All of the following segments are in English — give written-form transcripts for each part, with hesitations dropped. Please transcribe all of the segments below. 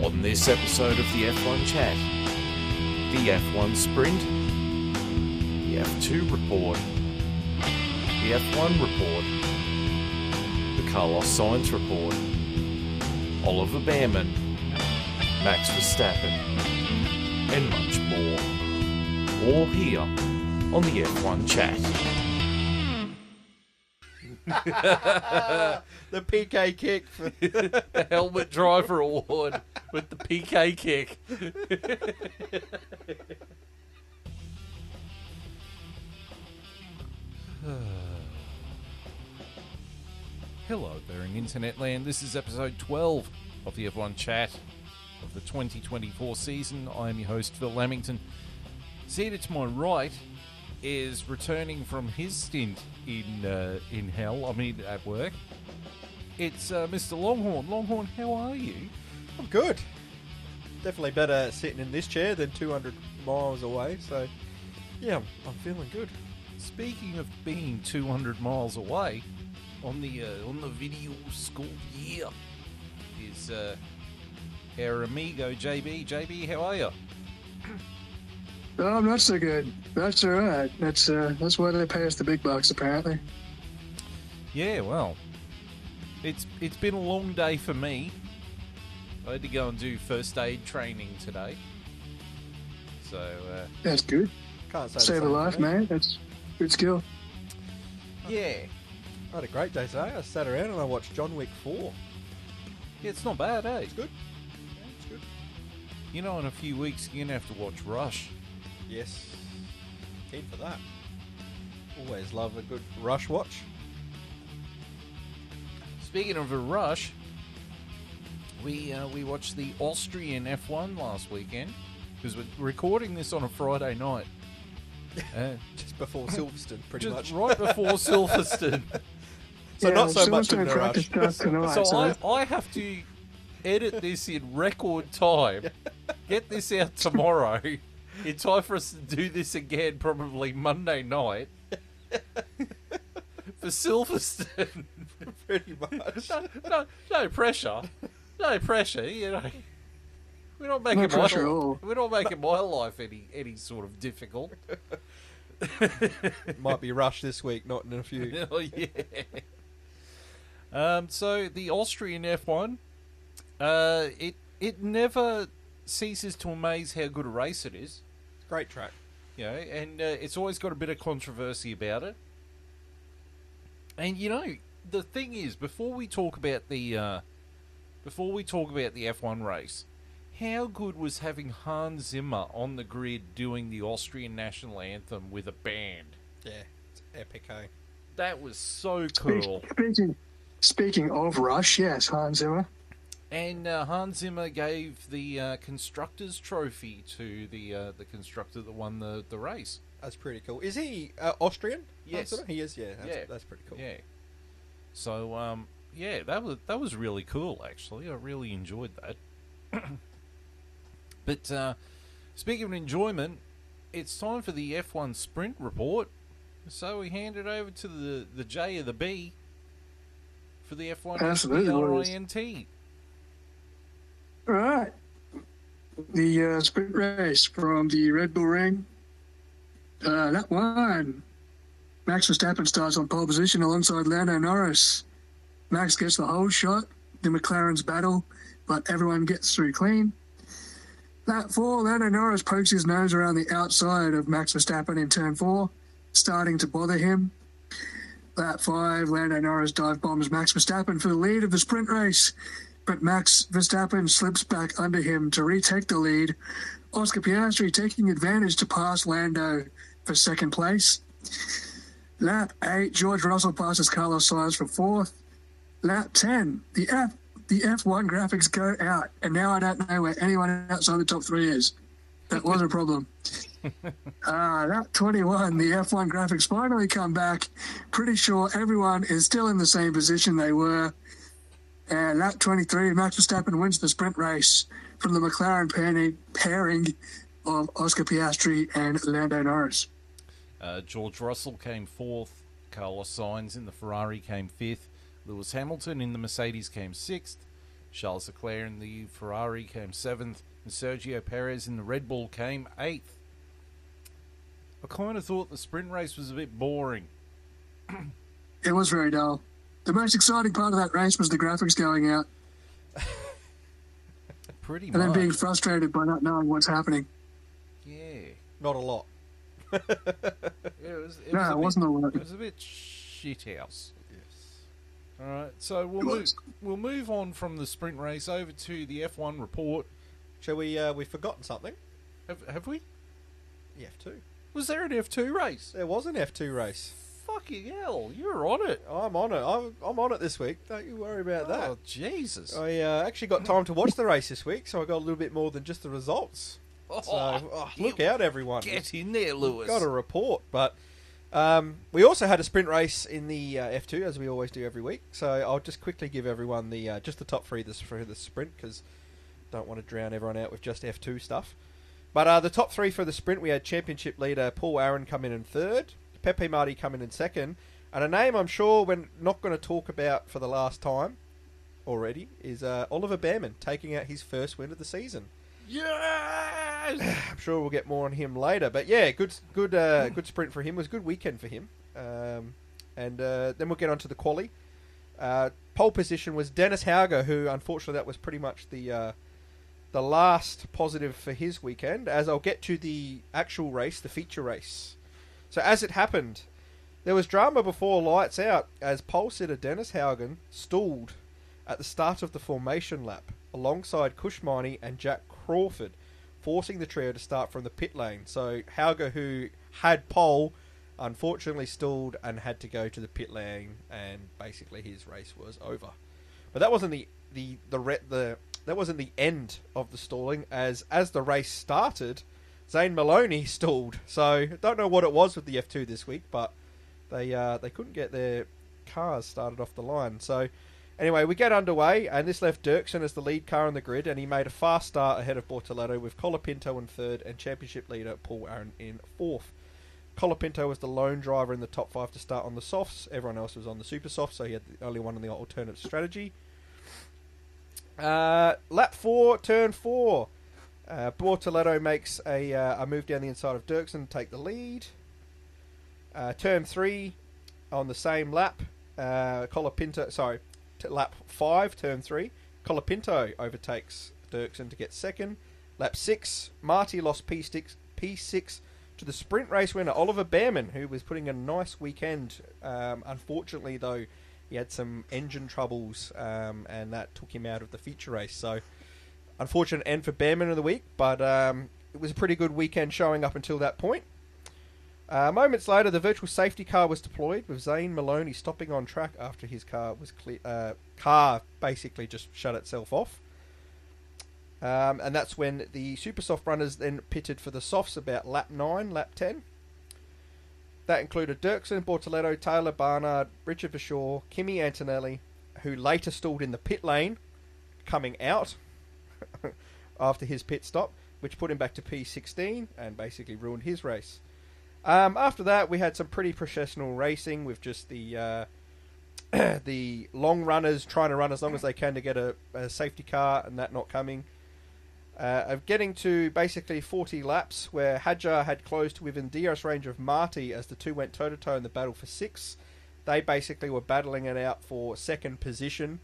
On this episode of the F1 Chat, the F1 Sprint, the F2 Report, the F1 Report, the Carlos Sainz Report, Ollie Bearman, Max Verstappen, and much more. All here on the F1 Chat. The PK kick for The Helmet Driver Award with the PK kick. Hello there in Internet land. This is episode 12 of the F1 Chat of the 2024 season. I am your host, Phil Lamington. Seated to my right is returning from his stint in hell, at work. It's Mr. Longhorn. Longhorn, how are you? I'm good. Definitely better sitting in this chair than 200 miles away, so yeah, I'm feeling good. Speaking of being 200 miles away, on the video school year is our amigo JB. JB, how are you? Oh, I'm not so good. That's all right. That's why they pay us the big bucks, apparently. Yeah, well, it's been a long day for me. I had to go and do first aid training today. So that's good. Can't say Save a life, man. That's good skill. Yeah. I had a great day today. I sat around and I watched John Wick 4. Yeah, it's not bad, eh? It's good. Yeah, it's good. You know, in a few weeks you're gonna have to watch Rush. Yes. Keen for that. Always love a good Rush watch. Speaking of a Rush, we watched the Austrian F1 last weekend because we're recording this on a Friday night. Just before Silverstone, pretty much. Right before Silverstone. So not so much in the rush. Tonight, so I have to edit this in record time, get this out tomorrow, in time for us to do this again probably Monday night for Silverstone. Pretty much. No pressure. No pressure, you know. We're not making my life any sort of difficult. Might be Rush this week, not in a few. Oh, yeah. So the Austrian F1, it never ceases to amaze how good a race it is. Great track. You know, and it's always got a bit of controversy about it. And you know, the thing is, before we talk about the F1 race, how good was having Hans Zimmer on the grid doing the Austrian national anthem with a band? Yeah, it's epic, eh? That was so cool. Speaking of Rush, yes, Hans Zimmer. And Hans Zimmer gave the constructors' trophy to the constructor that won the race. That's pretty cool. Is he Austrian? Yes, he is. Yeah, that's pretty cool. Yeah. So yeah, that was really cool. Actually, I really enjoyed that. But speaking of enjoyment, it's time for the F1 Sprint Report. So we hand it over to the J of the B for the F1 SPRINT. All right. The sprint race from the Red Bull Ring. That one. Max Verstappen starts on pole position alongside Lando Norris. Max gets the whole shot. The McLaren's battle, but everyone gets through clean. Lap 4, Lando Norris pokes his nose around the outside of Max Verstappen in turn 4, starting to bother him. Lap 5, Lando Norris dive bombs Max Verstappen for the lead of the sprint race, but Max Verstappen slips back under him to retake the lead. Oscar Piastri taking advantage to pass Lando for second place. Lap 8, George Russell passes Carlos Sainz for 4th. Lap 10, the F1 graphics go out, and now I don't know where anyone outside the top 3 is. That was a problem. Lap 21, the F1 graphics finally come back. Pretty sure everyone is still in the same position they were. And lap 23, Max Verstappen wins the sprint race from the McLaren pairing of Oscar Piastri and Lando Norris. George Russell came 4th. Carlos Sainz in the Ferrari came 5th. Lewis Hamilton in the Mercedes came 6th. Charles Leclerc in the Ferrari came 7th, and Sergio Perez in the Red Bull came 8th. I kind of thought the sprint race was a bit boring. It was very dull. The most exciting part of that race was the graphics going out Pretty and then much. being frustrated by not knowing what's happening. Yeah. Not a lot. Yeah, it No, it wasn't a lot. It was a bit shit house. Yes. All right, so we'll move on from the sprint race over to the F1 report. Shall we? We've forgotten something. Have we? The F2. Was there an F2 race? There was an F2 race. Fucking hell, you're on it. I'm on it. I'm on it this week. Don't you worry about that. Oh, Jesus. I actually got time to watch the race this week, so I got a little bit more than just the results. Look out, everyone. Get in there, Lewis. Got a report. But we also had a sprint race in the F2, as we always do every week. So I'll just quickly give everyone the just the top three for the sprint, because don't want to drown everyone out with just F2 stuff. But the top three for the sprint, we had championship leader Paul Aaron come in 3rd, Pepe Marti come in 2nd, and a name I'm sure we're not going to talk about for the last time already is Oliver Bearman taking out his first win of the season. Yes! I'm sure we'll get more on him later, but yeah, good sprint for him. It was a good weekend for him. And then we'll get on to the quali. Pole position was Dennis Hauger, who unfortunately that was pretty much the last positive for his weekend, as I'll get to the actual race, the feature race. So as it happened, there was drama before lights out as pole sitter Dennis Haugen stalled at the start of the formation lap alongside Kushmani and Jack Crawford, forcing the trio to start from the pit lane. So Hauger, who had pole, unfortunately stalled and had to go to the pit lane, and basically his race was over. But that wasn't that wasn't the end of the stalling, as the race started, Zane Maloney stalled. So don't know what it was with the F2 this week, but they couldn't get their cars started off the line. So anyway, we get underway, and this left Dirksen as the lead car on the grid, and he made a fast start ahead of Bortoletto with Colapinto in 3rd and championship leader Paul Aaron in 4th. Colapinto was the lone driver in the top 5 to start on the softs. Everyone else was on the super soft, so he had the only one on the alternate strategy. Lap 4, turn 4. Bortoletto makes a move down the inside of Dirksen to take the lead. Turn 3, on the same lap, lap 5, turn 3, Colapinto overtakes Dirksen to get 2nd. Lap 6, Marty lost P6 to the sprint race winner Oliver Bearman, who was putting a nice weekend. Unfortunately, though, he had some engine troubles, and that took him out of the feature race. So, unfortunate end for Bearman of the week, but it was a pretty good weekend showing up until that point. Moments later, the virtual safety car was deployed, with Zane Maloney stopping on track after his car was car basically just shut itself off. And that's when the super soft runners then pitted for the softs about lap 9, lap 10. That included Dirksen, Bortoletto, Taylor Barnard, Richard Verschoor, Kimi Antonelli, who later stalled in the pit lane, coming out after his pit stop, which put him back to P16 and basically ruined his race. After that, we had some pretty professional racing with just the the long runners trying to run as long as they can to get a safety car, and that not coming. Of getting to basically 40 laps, where Hadjar had closed to within DRS range of Marty as the two went toe-to-toe in the battle for 6. They basically were battling it out for 2nd position,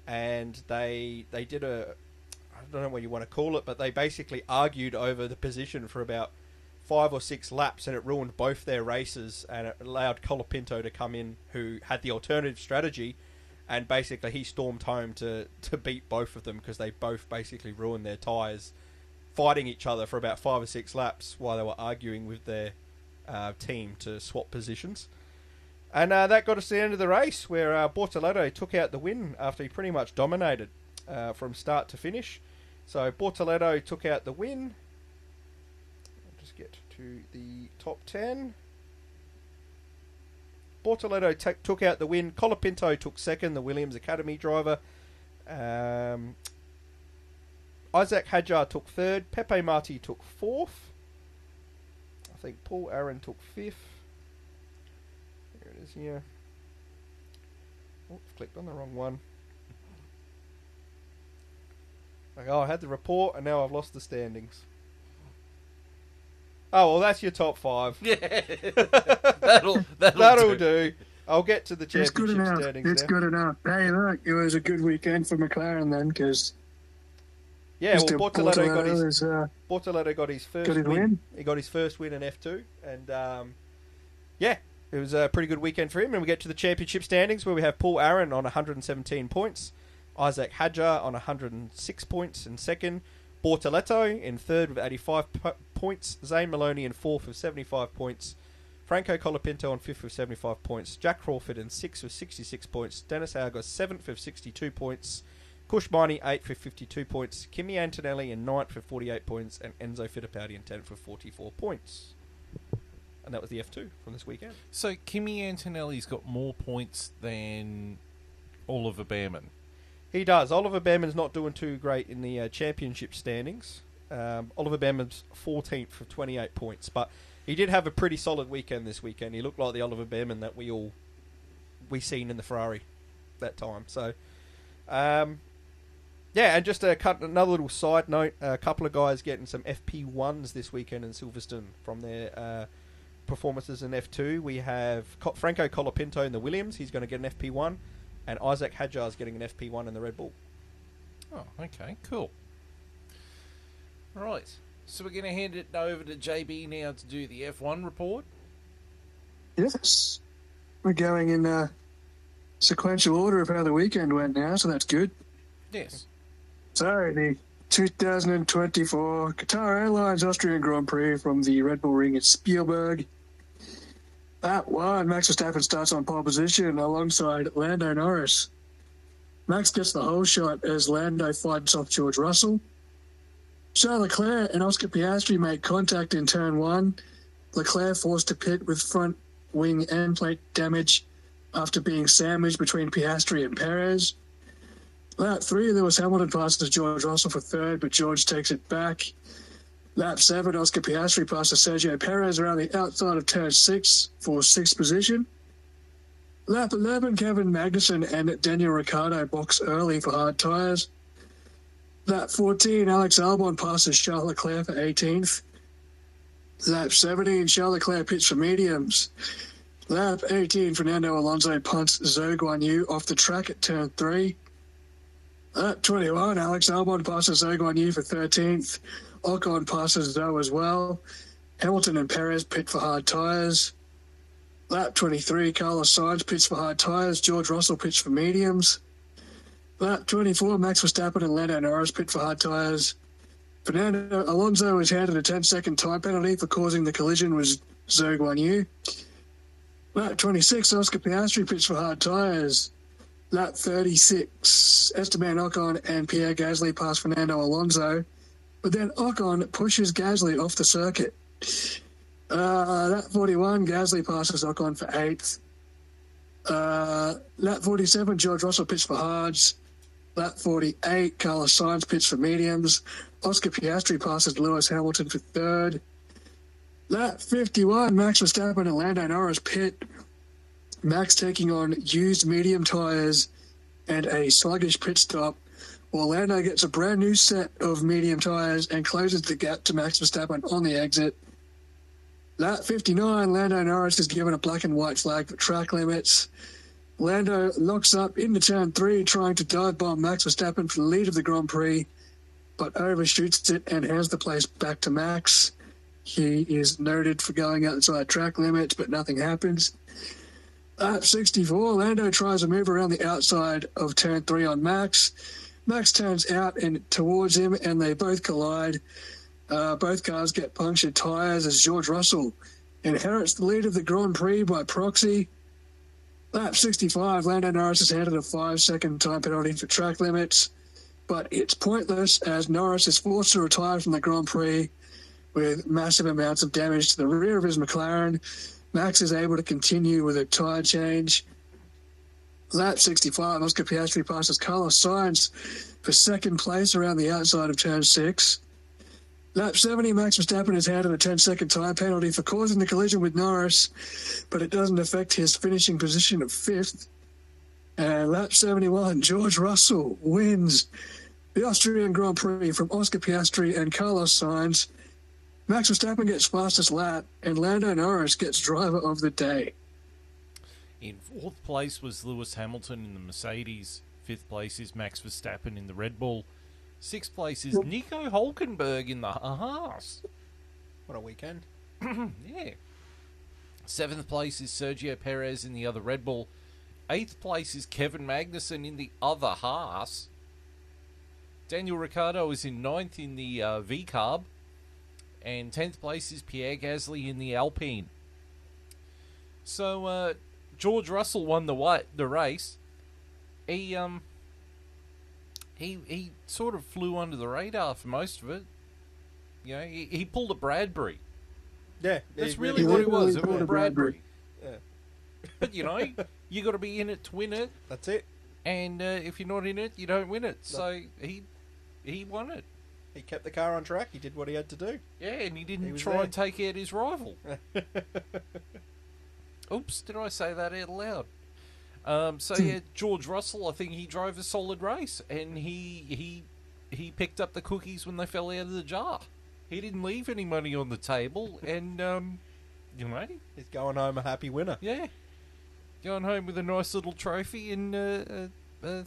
and they did I don't know what you want to call it, but they basically argued over the position for about 5 or 6 laps, and it ruined both their races, and it allowed Colapinto to come in, who had the alternative strategy, and basically he stormed home to beat both of them, because they both basically ruined their tyres fighting each other for about 5 or 6 laps while they were arguing with their team to swap positions. And that got us to the end of the race, where Bortoletto took out the win after he pretty much dominated from start to finish. So Bortoletto took out the win. I'll just get to the top 10. Bortoletto took out the win. Colapinto took 2nd, the Williams Academy driver. Isaac Hadjar took 3rd. Pepe Marti took 4th. I think Paul Aaron took 5th. Here it is here. Oh, I've clicked on the wrong one. Like, oh, I had the report, and now I've lost the standings. Oh, well, that's your top 5. Yeah, that'll do. I'll get to the It's good championship enough. standings It's now. good enough. Hey, look, it was a good weekend for McLaren then, because Yeah, well, Bortoletto got his first got his win. He got his first win in F2, and yeah, it was a pretty good weekend for him. And we get to the championship standings where we have Paul Aaron on 117 points, Isaac Hadjar on 106 points in second, Bortoletto in third with 85 points, Zane Maloney in fourth with 75 points, Franco Colapinto on fifth with 75 points, Jack Crawford in sixth with 66 points, Dennis Auger seventh with 62 points, Kush Miney 8th with 52 points, Kimi Antonelli in 9th with 48 points, and Enzo Fittipaldi in 10th with 44 points. And that was the F2 from this weekend. So Kimi Antonelli's got more points than Oliver Bearman. He does. Oliver Bearman's not doing too great in the championship standings. Oliver Bearman's 14th with 28 points, but he did have a pretty solid weekend this weekend. He looked like the Oliver Bearman that we seen in the Ferrari that time. So, yeah, and just another little side note, a couple of guys getting some FP1s this weekend in Silverstone from their performances in F2. We have Franco Colapinto in the Williams. He's going to get an FP1. And Isaac Hadjar is getting an FP1 in the Red Bull. Oh, okay, cool. Right, so we're going to hand it over to JB now to do the F1 report. Yes. We're going in sequential order of how the weekend went now, so that's good. Yes. So, the 2024 Qatar Airlines Austrian Grand Prix from the Red Bull Ring at Spielberg. That one, Max Verstappen starts on pole position alongside Lando Norris. Max gets the whole shot as Lando fights off George Russell. Charles Leclerc and Oscar Piastri make contact in turn 1. Leclerc forced to pit with front wing end plate damage after being sandwiched between Piastri and Perez. Lap 3, Lewis Hamilton passes George Russell for third, but George takes it back. Lap 7, Oscar Piastri passes Sergio Perez around the outside of turn 6 for 6th position. Lap 11, Kevin Magnussen and Daniel Ricciardo box early for hard tyres. Lap 14, Alex Albon passes Charles Leclerc for 18th. Lap 17, Charles Leclerc pits for mediums. Lap 18, Fernando Alonso punts Zhou Guanyu off the track at turn 3. Lap 21, Alex Albon passes Zhou Guanyu for 13th. Ocon passes Zhou as well. Hamilton and Perez pit for hard tyres. Lap 23, Carlos Sainz pits for hard tyres. George Russell pits for mediums. Lap 24, Max Verstappen and Lando Norris pit for hard tyres. Fernando Alonso is handed a 10-second time penalty for causing the collision with Zhou Guanyu. Lap 26, Oscar Piastri pits for hard tyres. Lap 36, Esteban Ocon and Pierre Gasly pass Fernando Alonso. But then Ocon pushes Gasly off the circuit. Lap 41, Gasly passes Ocon for 8th. Lap 47, George Russell pits for hards. Lap 48, Carlos Sainz pits for mediums. Oscar Piastri passes Lewis Hamilton for 3rd. Lap 51, Max Verstappen and Lando Norris pit. Max taking on used medium tyres and a sluggish pit stop. Lando gets a brand new set of medium tyres and closes the gap to Max Verstappen on the exit. Lap 59, Lando Norris is given a black and white flag for track limits. Lando locks up into turn 3, trying to dive bomb Max Verstappen for the lead of the Grand Prix, but overshoots it and hands the place back to Max. He is noted for going outside track limits, but nothing happens. Lap 64, Lando tries a move around the outside of turn 3 on Max. Max turns out and towards him, and they both collide. Both cars get punctured tyres as George Russell inherits the lead of the Grand Prix by proxy. Lap 65, Lando Norris is handed a 5-second time penalty for track limits, but it's pointless as Norris is forced to retire from the Grand Prix with massive amounts of damage to the rear of his McLaren. Max is able to continue with a tyre change. Lap 65, Oscar Piastri passes Carlos Sainz for 2nd place around the outside of turn 6. Lap 70, Max Verstappen is handed a 10-second time penalty for causing the collision with Norris, but it doesn't affect his finishing position of 5th. And lap 71, George Russell wins the Austrian Grand Prix from Oscar Piastri and Carlos Sainz. Max Verstappen gets fastest lap, and Lando Norris gets driver of the day. In fourth place was Lewis Hamilton in the Mercedes. Fifth place is Max Verstappen in the Red Bull. Sixth place is Nico Hulkenberg in the Haas. What a weekend. Yeah. Seventh place is Sergio Perez in the other Red Bull. Eighth place is Kevin Magnussen in the other Haas. Daniel Ricciardo is in ninth in the V-Carb. And 10th place is Pierre Gasly in the Alpine. So, George Russell won the race. He sort of flew under the radar for most of it. You know, he pulled a Bradbury. Yeah. That's really what it was. It was a Bradbury. Yeah. But, you know, you got to be in it to win it. That's it. And if you're not in it, you don't win it. So, he won it. He kept the car on track. He did what he had to do. Yeah, and he didn't was try there. and take out his rival. Oops, did I say that out loud? So yeah, George Russell, I think he drove a solid race, and he picked up the cookies when they fell out of the jar. He didn't leave any money on the table, and you know, He's going home a happy winner. yeah, going home with a nice little trophy, and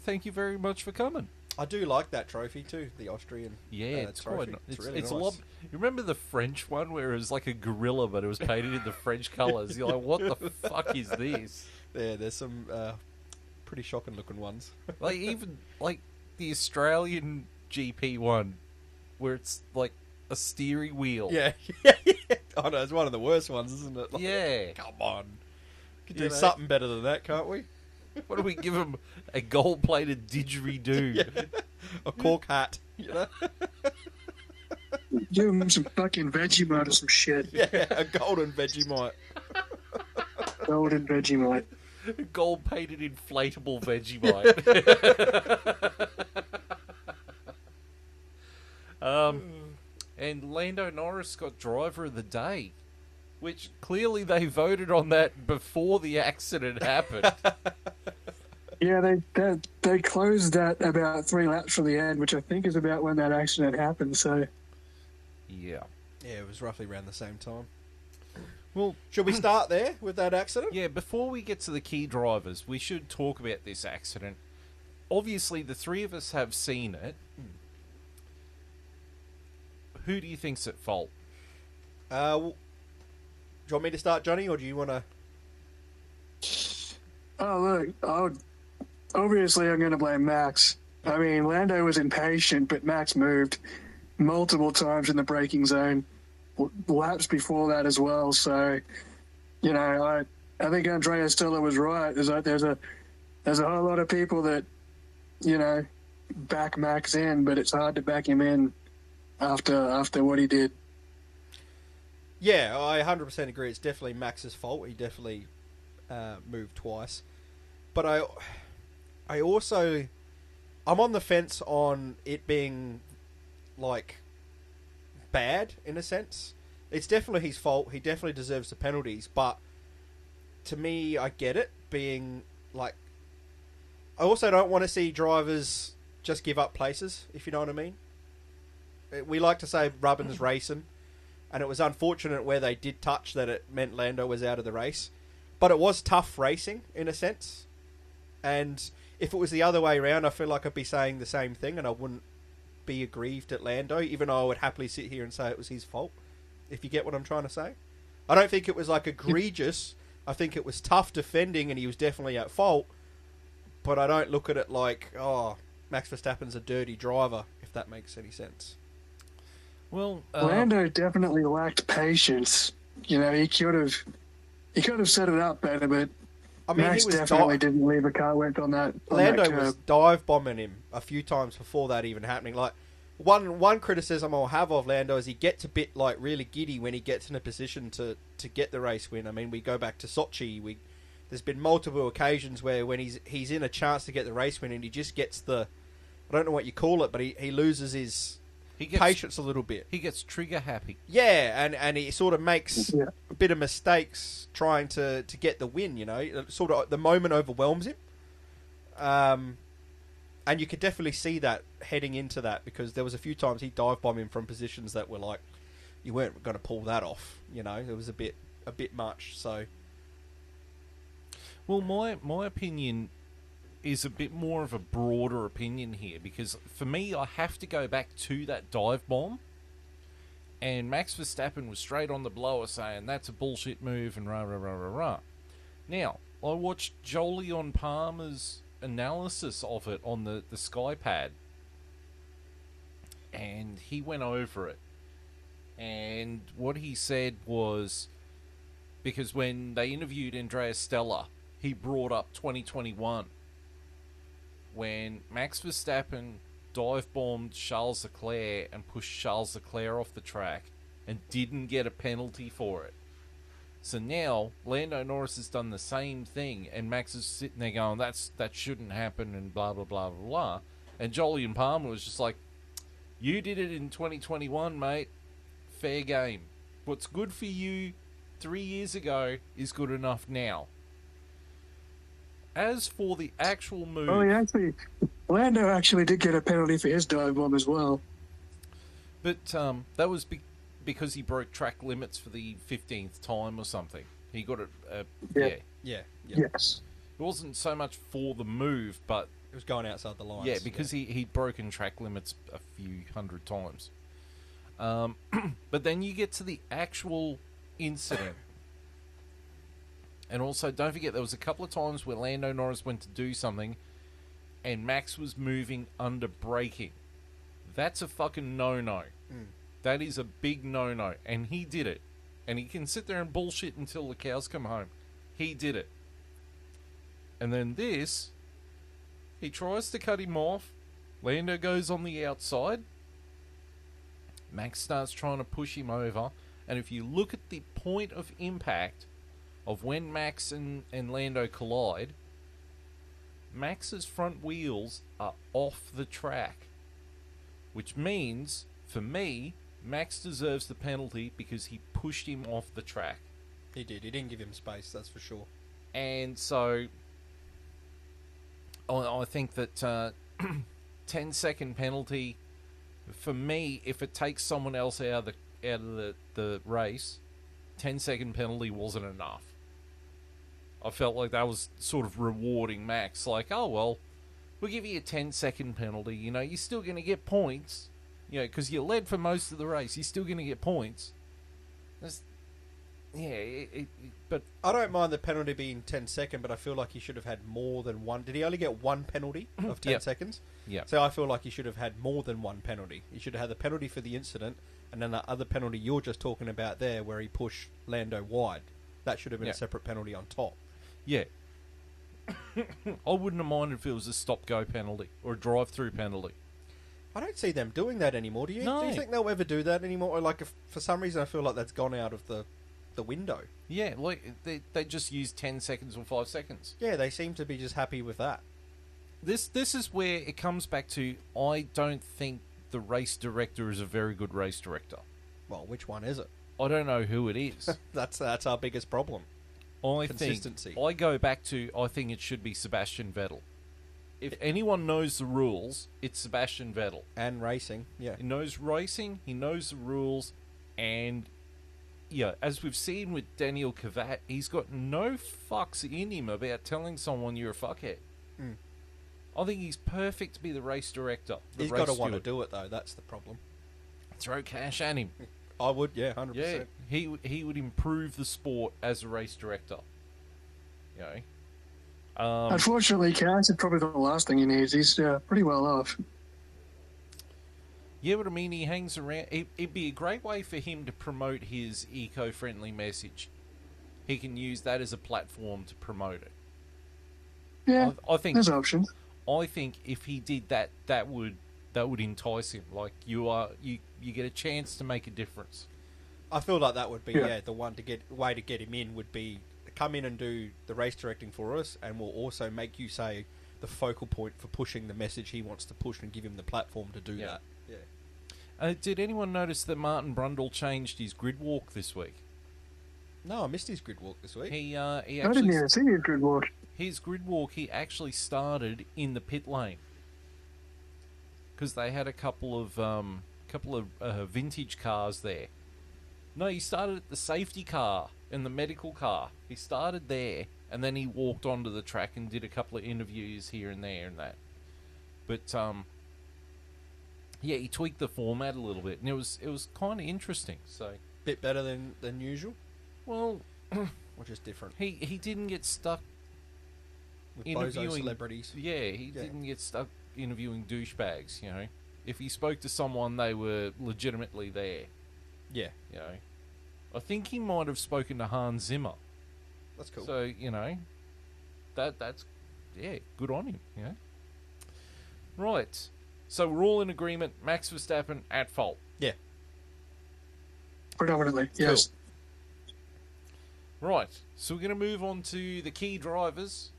thank you very much for coming. I do like that trophy too, the Austrian. Yeah, it's trophy. quite. It's really it's nice. a lot. You remember the French one where it was like a gorilla, but it was painted in the French colours. You're like, what the fuck is this? Yeah, there's some pretty shocking looking ones. Like even like the Australian GP one, where it's like a steering wheel. Yeah. I know, it's one of the worst ones, isn't it? Like, Yeah. come on. Could You do know? something better than that, can't we? What do we give him? A gold-plated didgeridoo. A cork hat, you know? Give him some fucking Vegemite or some shit. Yeah, a golden Vegemite. Golden Vegemite. Gold-painted inflatable Vegemite. And Lando Norris got driver of the day, which clearly they voted on that before the accident happened. Yeah, they closed that about 3 laps from the end, which I think is about when that accident happened. So Yeah. Yeah, it was roughly around the same time. Well, Should we start there with that accident? yeah, before we get to the key drivers, we should talk about this accident. Obviously, the three of us have seen it. Who do you think's at fault? Do you want me to start, Johnny, or do you want to... Oh, look, obviously I'm going to blame Max. I mean, Lando was impatient, but Max moved multiple times in the braking zone, laps before that as well. So, you know, I think Andrea Stella was right. There's a whole lot of people that, you know, back Max in, but it's hard to back him in after what he did. Yeah, I 100% agree. It's definitely Max's fault. He definitely moved twice. But I also... I'm on the fence on it being, like, bad, in a sense. It's definitely his fault. He definitely deserves the penalties. But, to me, I get it, being, like... I also don't want to see drivers just give up places, if you know what I mean. We like to say rubbin's racing. And it was unfortunate where they did touch that it meant Lando was out of the race. But it was tough racing, in a sense. And if it was the other way around, I feel like I'd be saying the same thing and I wouldn't be aggrieved at Lando, even though I would happily sit here and say it was his fault, if you get what I'm trying to say. I don't think it was, like, egregious. I think it was tough defending and he was definitely at fault. But I don't look at it like, oh, Max Verstappen's a dirty driver, if that makes any sense. Well, Lando definitely lacked patience. You know, he could have set it up better, but I mean, Max he was definitely didn't leave a car went on that. Lando was dive bombing him a few times before that even happening. Like one criticism I'll have of Lando is he gets a bit like really giddy when he gets in a position to get the race win. I mean, we go back to Sochi. There's been multiple occasions where when he's in a chance to get the race win and he just gets the, I don't know what you call it, but he loses his patience a little bit. He gets trigger happy. Yeah, and he sort of makes a bit of mistakes trying to get the win, you know. Sort of the moment overwhelms him. And you could definitely see that heading into that, because there was a few times he dive bombed him from positions that were like, you weren't going to pull that off. You know, it was a bit much. So, well, my opinion is a bit more of a broader opinion here, because for me, I have to go back to that dive bomb. And Max Verstappen was straight on the blower saying, that's a bullshit move and rah, rah, rah, rah, rah. Now, I watched Jolyon Palmer's analysis of it on the Sky Pad. And he went over it. And what he said was, because when they interviewed Andrea Stella, he brought up 2021. When Max Verstappen dive-bombed Charles Leclerc and pushed Charles Leclerc off the track and didn't get a penalty for it. So now, Lando Norris has done the same thing, and Max is sitting there going, that shouldn't happen, and blah, blah, blah, blah, blah. And Jolyon Palmer was just like, you did it in 2021, mate. Fair game. What's good for you 3 years ago is good enough now. As for the actual move... Oh, Lando actually did get a penalty for his dive bomb as well. But that was because he broke track limits for the 15th time or something. He got it... yeah. Yes. It wasn't so much for the move, but... It was going outside the lines. Yeah, because he'd broken track limits a few hundred times. But then you get to the actual incident. And also, don't forget, there was a couple of times where Lando Norris went to do something and Max was moving under braking. That's a fucking no-no. That is a big no-no. And he did it. And he can sit there and bullshit until the cows come home. He did it. And then this, he tries to cut him off. Lando goes on the outside. Max starts trying to push him over. And if you look at the point of impact of when Max and Lando collide, Max's front wheels are off the track. Which means, for me, Max deserves the penalty because he pushed him off the track. He did. He didn't give him space, that's for sure. And so, I think that 10-second penalty, for me, if it takes someone else out of the race, 10-second penalty wasn't enough. I felt like that was sort of rewarding Max. Like, oh, well, we'll give you a 10-second penalty. You know, you're still going to get points. You know, because you led for most of the race. You're still going to get points. But I don't mind the penalty being 10-second, but I feel like he should have had more than one. Did he only get one penalty of 10 seconds? Yeah. So I feel like he should have had more than one penalty. He should have had the penalty for the incident, and then the other penalty you're just talking about there, where he pushed Lando wide. That should have been a separate penalty on top. Yeah. I wouldn't have minded if it was a stop-go penalty or a drive-through penalty. I don't see them doing that anymore. Do you? No. Do you think they'll ever do that anymore? Or like, if, for some reason, I feel like that's gone out of the window. Yeah, like they just use 10 seconds or 5 seconds. Yeah, they seem to be just happy with that. This is where it comes back to, I don't think the race director is a very good race director. Well, which one is it? I don't know who it is. That's our biggest problem. Consistency. I go back to, I think it should be Sebastian Vettel. If anyone knows the rules, it's Sebastian Vettel. And racing, yeah. He knows racing, he knows the rules, and yeah, as we've seen with Daniel Kvyat, he's got no fucks in him about telling someone you're a fuckhead. I think he's perfect to be the race director. He's got to want to do it, though. That's the problem. Throw cash at him. I would, yeah, 100%. Yeah, he would improve the sport as a race director. You know? Unfortunately, cash is probably the last thing he needs. He's pretty well off. Yeah, but I mean, he hangs around. It'd be a great way for him to promote his eco-friendly message. He can use that as a platform to promote it. Yeah, I think there's options. I think if he did that, that would entice him. Like you get a chance to make a difference. I feel like that would be the way to get him in would be come in and do the race directing for us, and we'll also make you say the focal point for pushing the message he wants to push and give him the platform to do that. Yeah. Did anyone notice that Martin Brundle changed his grid walk this week? No, I missed his grid walk this week. He I actually didn't even see his grid walk. his grid walk. He actually started in the pit lane. because they had a couple of vintage cars there. No, he started at the safety car and the medical car. He started there, and then he walked onto the track and did a couple of interviews here and there and that. But yeah, he tweaked the format a little bit, and it was kind of interesting. So Bit better than usual, well, or just different he didn't get stuck with bozo celebrities. Yeah, he didn't get stuck interviewing douchebags. You know, if he spoke to someone, they were legitimately there. Yeah, You know, I think he might have spoken to Hans Zimmer. that's cool. So you know, that's good on him. Yeah. Right. So we're all in agreement. Max Verstappen at fault. Yeah, Predominantly, yes. Right. So we're going to move on to the key drivers.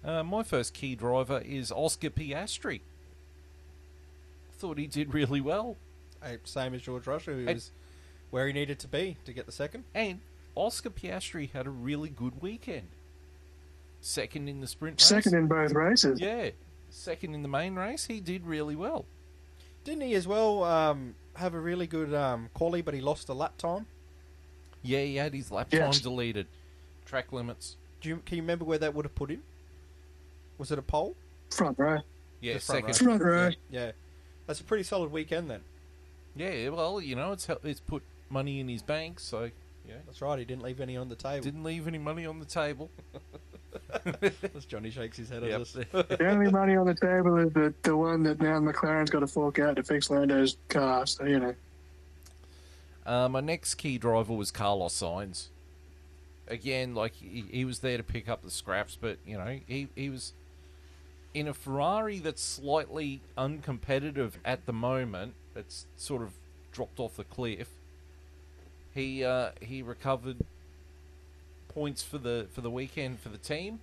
My first key driver is Oscar Piastri. Thought he did really well. Same as George Russell, who was where he needed to be to get the second. And Oscar Piastri had a really good weekend. Second in the sprint race. Second in both races. Yeah. Second in the main race. He did really well. Didn't he as well have a really good quali, but he lost a lap time? Yeah, he had his lap Yes. time deleted. Track limits. Can you remember where that would have put him? Was it a pole? Front row. Yeah, The front second. Front row. Yeah. That's a pretty solid weekend then. Yeah, well, you know, it's put money in his bank, so yeah. That's right, he didn't leave any on the table. Didn't leave any money on the table. As Johnny shakes his head at Yep. us. The only money on the table is the one that now McLaren's got to fork out to fix Lando's car. So, you know. My next key driver was Carlos Sainz. Again, like he was there to pick up the scraps, but you know he was in a Ferrari that's slightly uncompetitive at the moment. It's sort of dropped off the cliff. He recovered points for the weekend for the team,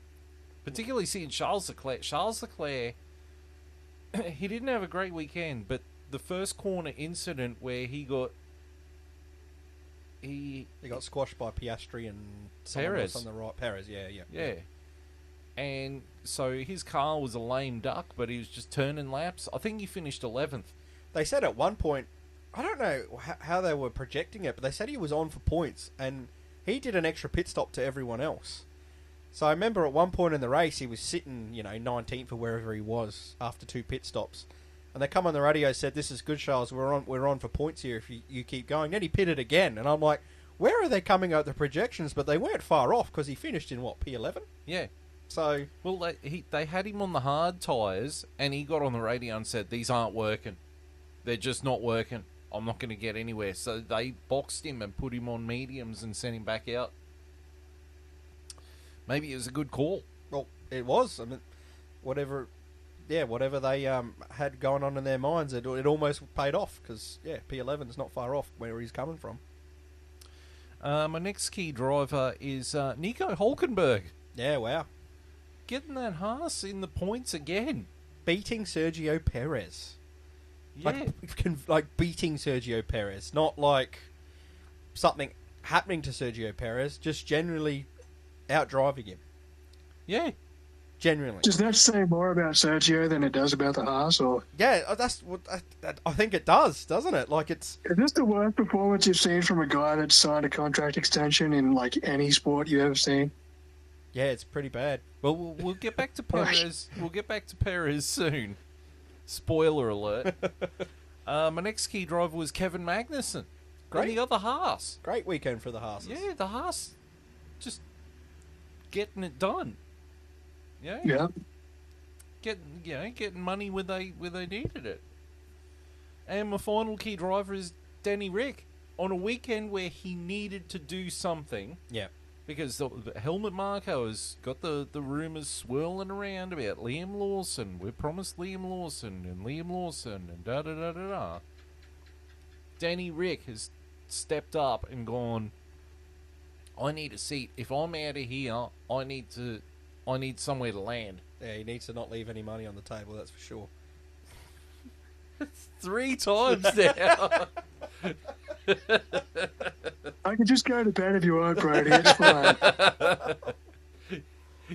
particularly seeing Charles Leclerc. Charles Leclerc, he didn't have a great weekend, but the first corner incident where he got squashed by Piastri and someone Perez. else on the right. Perez, yeah. Yeah. And so his car was a lame duck, but he was just turning laps. I think he finished 11th. They said at one point, I don't know how they were projecting it, but they said he was on for points, and he did an extra pit stop to everyone else. So I remember at one point in the race, he was sitting, 19th or wherever he was after 2 pit stops. And they come on the radio and said, "This is good, Charles. We're on for points here if you keep going." Then he pitted again, and I'm like, where are they coming out the projections? But they weren't far off because he finished in P11. Yeah. So Well, they had him on the hard tyres, and he got on the radio and said, "These aren't working. They're just not working. I'm not going to get anywhere." So they boxed him and put him on mediums and sent him back out. Maybe it was a good call. well, it was. I mean, whatever they had going on in their minds, it almost paid off because P11 is not far off where he's coming from. My next key driver is Nico Hulkenberg. Yeah, wow. Getting that Haas in the points again. Beating Sergio Perez. Yeah. Like beating Sergio Perez. Not like something happening to Sergio Perez, just generally out-driving him. Yeah. Genuinely. Does that say more about Sergio than it does about the Haas? Or Yeah, that's what I think it does, doesn't it? Like it's... is this the worst performance you've seen from a guy that signed a contract extension in like any sport you've ever seen? Yeah, it's pretty bad. Well, we'll get back to Perez. We'll get back to Perez soon. Spoiler alert. My next key driver was Kevin Magnussen. Great. And the other Haas. Great weekend for the Haas. Yeah, the Haas just getting it done. Yeah. Yeah. Getting money where they needed it. And my final key driver is Danny Rick on a weekend where he needed to do something. Yeah. Because the Helmut Marko has got the rumours swirling around about Liam Lawson. We're promised Liam Lawson and da-da-da-da-da. Danny Rick has stepped up and gone, I need a seat. If I'm out of here, I need somewhere to land. Yeah, he needs to not leave any money on the table, that's for sure. 3 times now. I can just go to bed if you want, Brody. It's fine.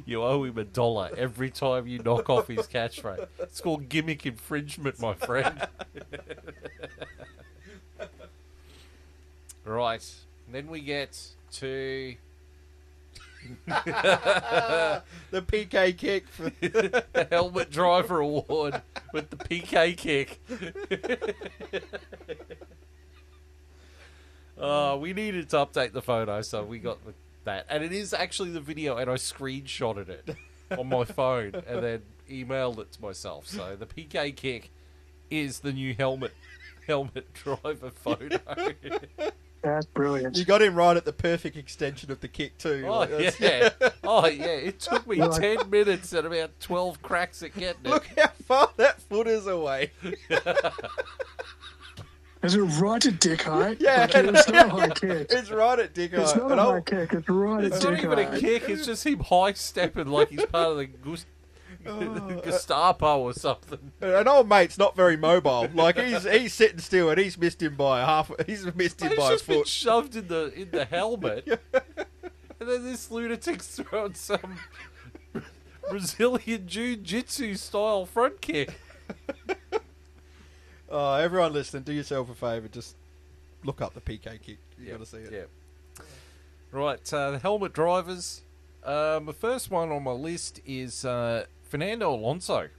You owe him $1 every time you knock off his catchphrase. It's called gimmick infringement, my friend. Right. Then we get to The PK kick. For the Helmet Driver Award with the PK kick. We needed to update the photo, so we got that. And it is actually the video, and I screenshotted it on my phone and then emailed it to myself. So the PK kick is the new helmet driver photo. That's brilliant. You got him right at the perfect extension of the kick too. Oh, Like, that's- yeah. Oh, yeah. It took me 10 minutes and about 12 cracks at getting it. Look how far that foot is away. Is it right at dick height? Yeah. Like, it's not a high kick. It's right at Dick It's Eye. not And a I'll- high kick. It's right at It's not dick even a height. kick. It's just him high-stepping like he's part of the Gestapo or something. An old mate's not very mobile. Like he's sitting still, and he's missed him by half. He's missed him He's by a just been foot. shoved in the helmet. And then this lunatic's throwing some Brazilian Jiu-Jitsu style front kick. Oh, everyone listening, do yourself a favour. Just look up the PK kick. You got to see it. Yeah. Right, the helmet drivers. The first one on my list is Fernando Alonso.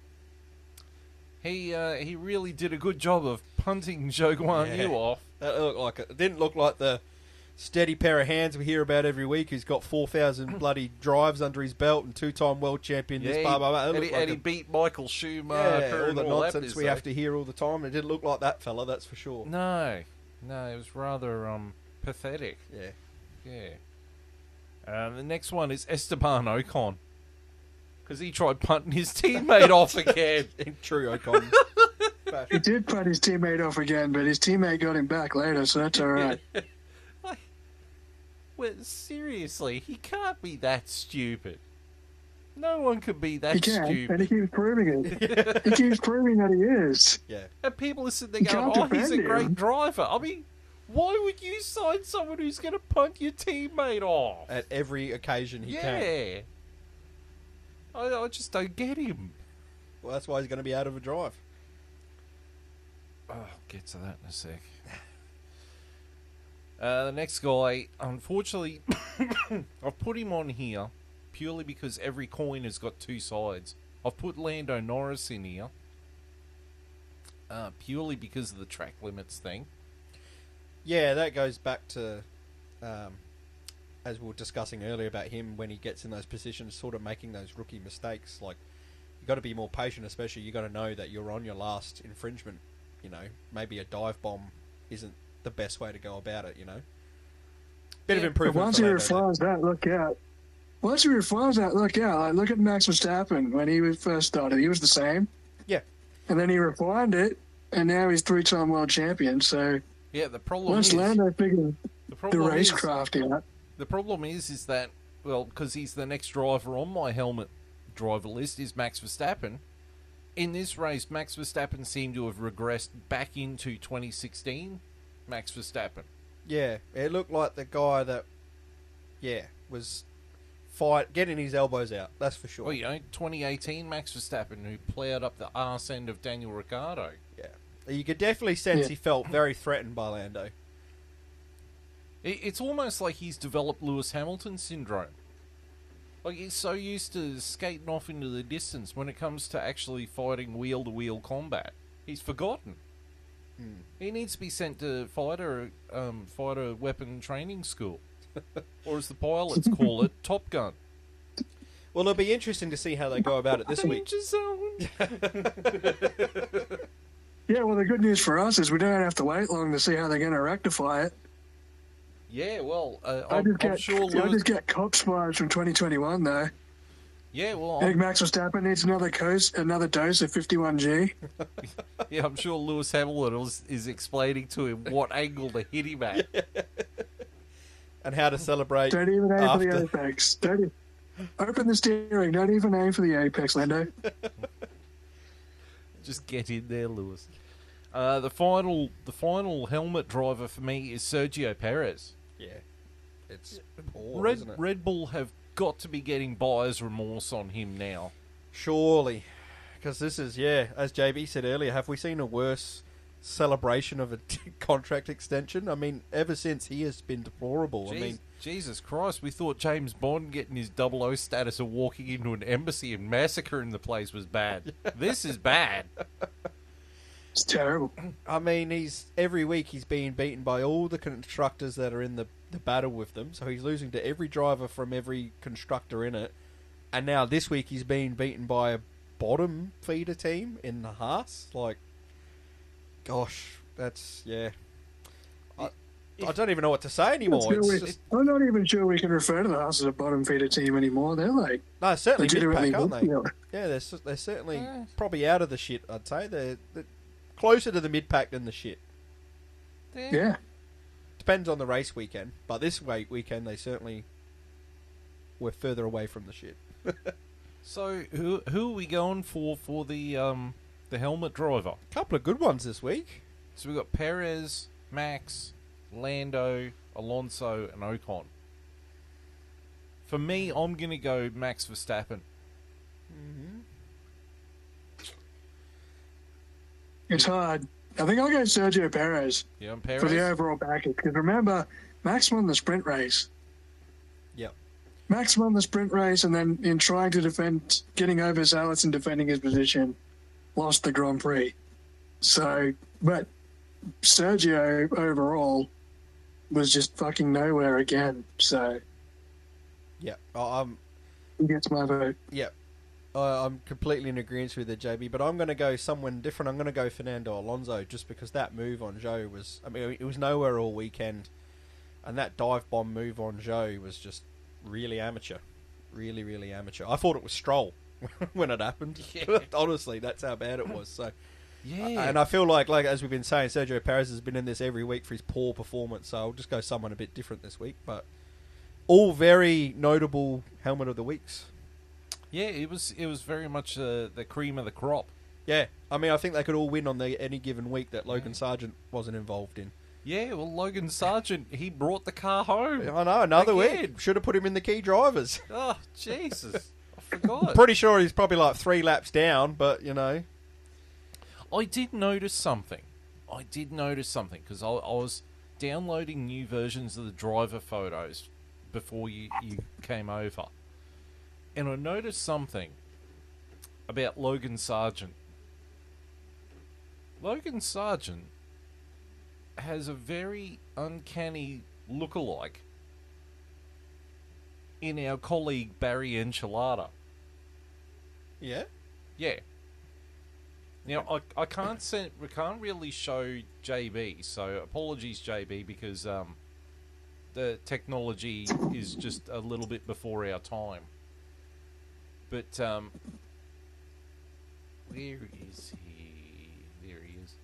He really did a good job of punting Zhou Guan Yu off. That looked like it didn't look like the steady pair of hands we hear about every week. Who's got 4,000 bloody drives under his belt and two-time world champion. This blah blah blah. It and looked he, like he beat Michael Schumacher. all and the all that nonsense we have to hear all the time. It didn't look like that fella, that's for sure. No, it was rather pathetic. Yeah. Yeah. The next one is Esteban Ocon. Because he tried punting his teammate off again. In true Ocon He fashion. did put his teammate off again, but his teammate got him back later, so that's all right. Well, seriously, he can't be that stupid. No one could be that He can, stupid. and he keeps proving it. He keeps proving that he is. Yeah. And people are sitting there You going, can't oh, he's a defend great him." driver. I mean, why would you sign someone who's going to punt your teammate off? At every occasion he can. Yeah. I just don't get him. Well, that's why he's going to be out of a drive. Oh, I'll get to that in a sec. The next guy, unfortunately, I've put him on here purely because every coin has got two sides. I've put Lando Norris in here purely because of the track limits thing. Yeah, that goes back to, as we were discussing earlier about him when he gets in those positions, sort of making those rookie mistakes. Like, you got to be more patient, especially you got to know that you're on your last infringement. You know, maybe a dive bomb isn't the best way to go about it. You know, bit of Yeah, But improvement. once for he Lando there. refines that, look out. Once he refines that, look out. Like, look at Max Verstappen when he first started. He was the same. Yeah. And then he refined it, and now he's three-time world champion. So Yeah, the problem once is Lando figured the the problem is racecraft out, the problem is that, well, because he's the next driver on my helmet driver list is Max Verstappen. In this race, Max Verstappen seemed to have regressed back into 2016. Max Verstappen. Yeah, it looked like the guy that, was getting his elbows out. That's for sure. Well, you know, 2018 Max Verstappen, who ploughed up the arse end of Daniel Ricciardo. Yeah, you could definitely sense Yeah. he felt very threatened by Lando. It's almost like he's developed Lewis Hamilton syndrome. Like, he's so used to skating off into the distance when it comes to actually fighting wheel-to-wheel combat. He's forgotten. He needs to be sent to fighter weapon training school. Or as the pilots call it, Top Gun. Well, it'll be interesting to see how they go about it this week. Danger zone. yeah. Well, the good news for us is we don't have to wait long to see how they're going to rectify it. Yeah, well, I I'm just sure Lewis... just get cop spies from 2021 though. Yeah, well, I think Max Verstappen needs another dose of 51G. I'm sure Lewis Hamilton is explaining to him what angle to hit him at. And how to celebrate. Don't even aim for the after. apex. Open the steering. Don't even aim for the apex, Lando. Just get in there, Lewis. The final helmet driver for me is Sergio Perez. Yeah, it's poor, isn't it? Red Bull have got to be getting buyer's remorse on him now. Surely. Because this is, as JB said earlier, have we seen a worse celebration of a contract extension? I mean, ever since he has been deplorable. Jesus Christ, we thought James Bond getting his 00 status of walking into an embassy and massacring the place was bad. This is bad. It's terrible. I mean, every week he's being beaten by all the constructors that are in the battle with them. So he's losing to every driver from every constructor in it. And now this week he's being beaten by a bottom feeder team in the Haas. Like, gosh, that's, I don't even know what to say anymore. I'm not even sure we can refer to the Haas as a bottom feeder team anymore. They're like... No, certainly mid-pack, aren't they? You know. Yeah, they're certainly probably out of the shit, I'd say. They're closer to the mid-pack than the shit. Yeah. Depends on the race weekend. But this weekend, they certainly were further away from the shit. So, who are we going for the helmet driver? Couple of good ones this week. So we've got Perez, Max, Lando, Alonso, and Ocon. For me, I'm going to go Max Verstappen. Mm-hmm. It's hard. I think I'll go Sergio Perez. Yeah, Perez. For the overall package. Because remember, Max won the sprint race. Yep. Max won the sprint race, and then in trying to defend, getting over Salas and defending his position, lost the Grand Prix. So, but Sergio overall was just fucking nowhere again. So, yeah, he gets my vote. Yeah, I'm completely in agreement with it, JB. But I'm going to go someone different. I'm going to go Fernando Alonso, just because that move on Zhou was. I mean, it was nowhere all weekend, and that dive bomb move on Zhou was just really amateur, really, really amateur. I thought it was Stroll when it happened. Yeah. Honestly, that's how bad it was. So. Yeah, and I feel like as we've been saying, Sergio Perez has been in this every week for his poor performance, so I'll just go someone a bit different this week. But all very notable helmet of the weeks. Yeah, it was very much the cream of the crop. Yeah, I mean, I think they could all win on any given week that Logan Sargent wasn't involved in. Yeah, well, Logan Sargent, he brought the car home. I know, another week. Should have put him in the key drivers. Oh, Jesus. I forgot. Pretty sure he's probably like 3 laps down, but, you know... I did notice something because I was downloading new versions of the driver photos before you came over, and I noticed something about Logan Sargent. Logan Sargent has a very uncanny look-alike in our colleague Barry Enchilada. Yeah? Yeah. Now, we can't really show JB, so apologies, JB, because the technology is just a little bit before our time. But, where is he? There he is.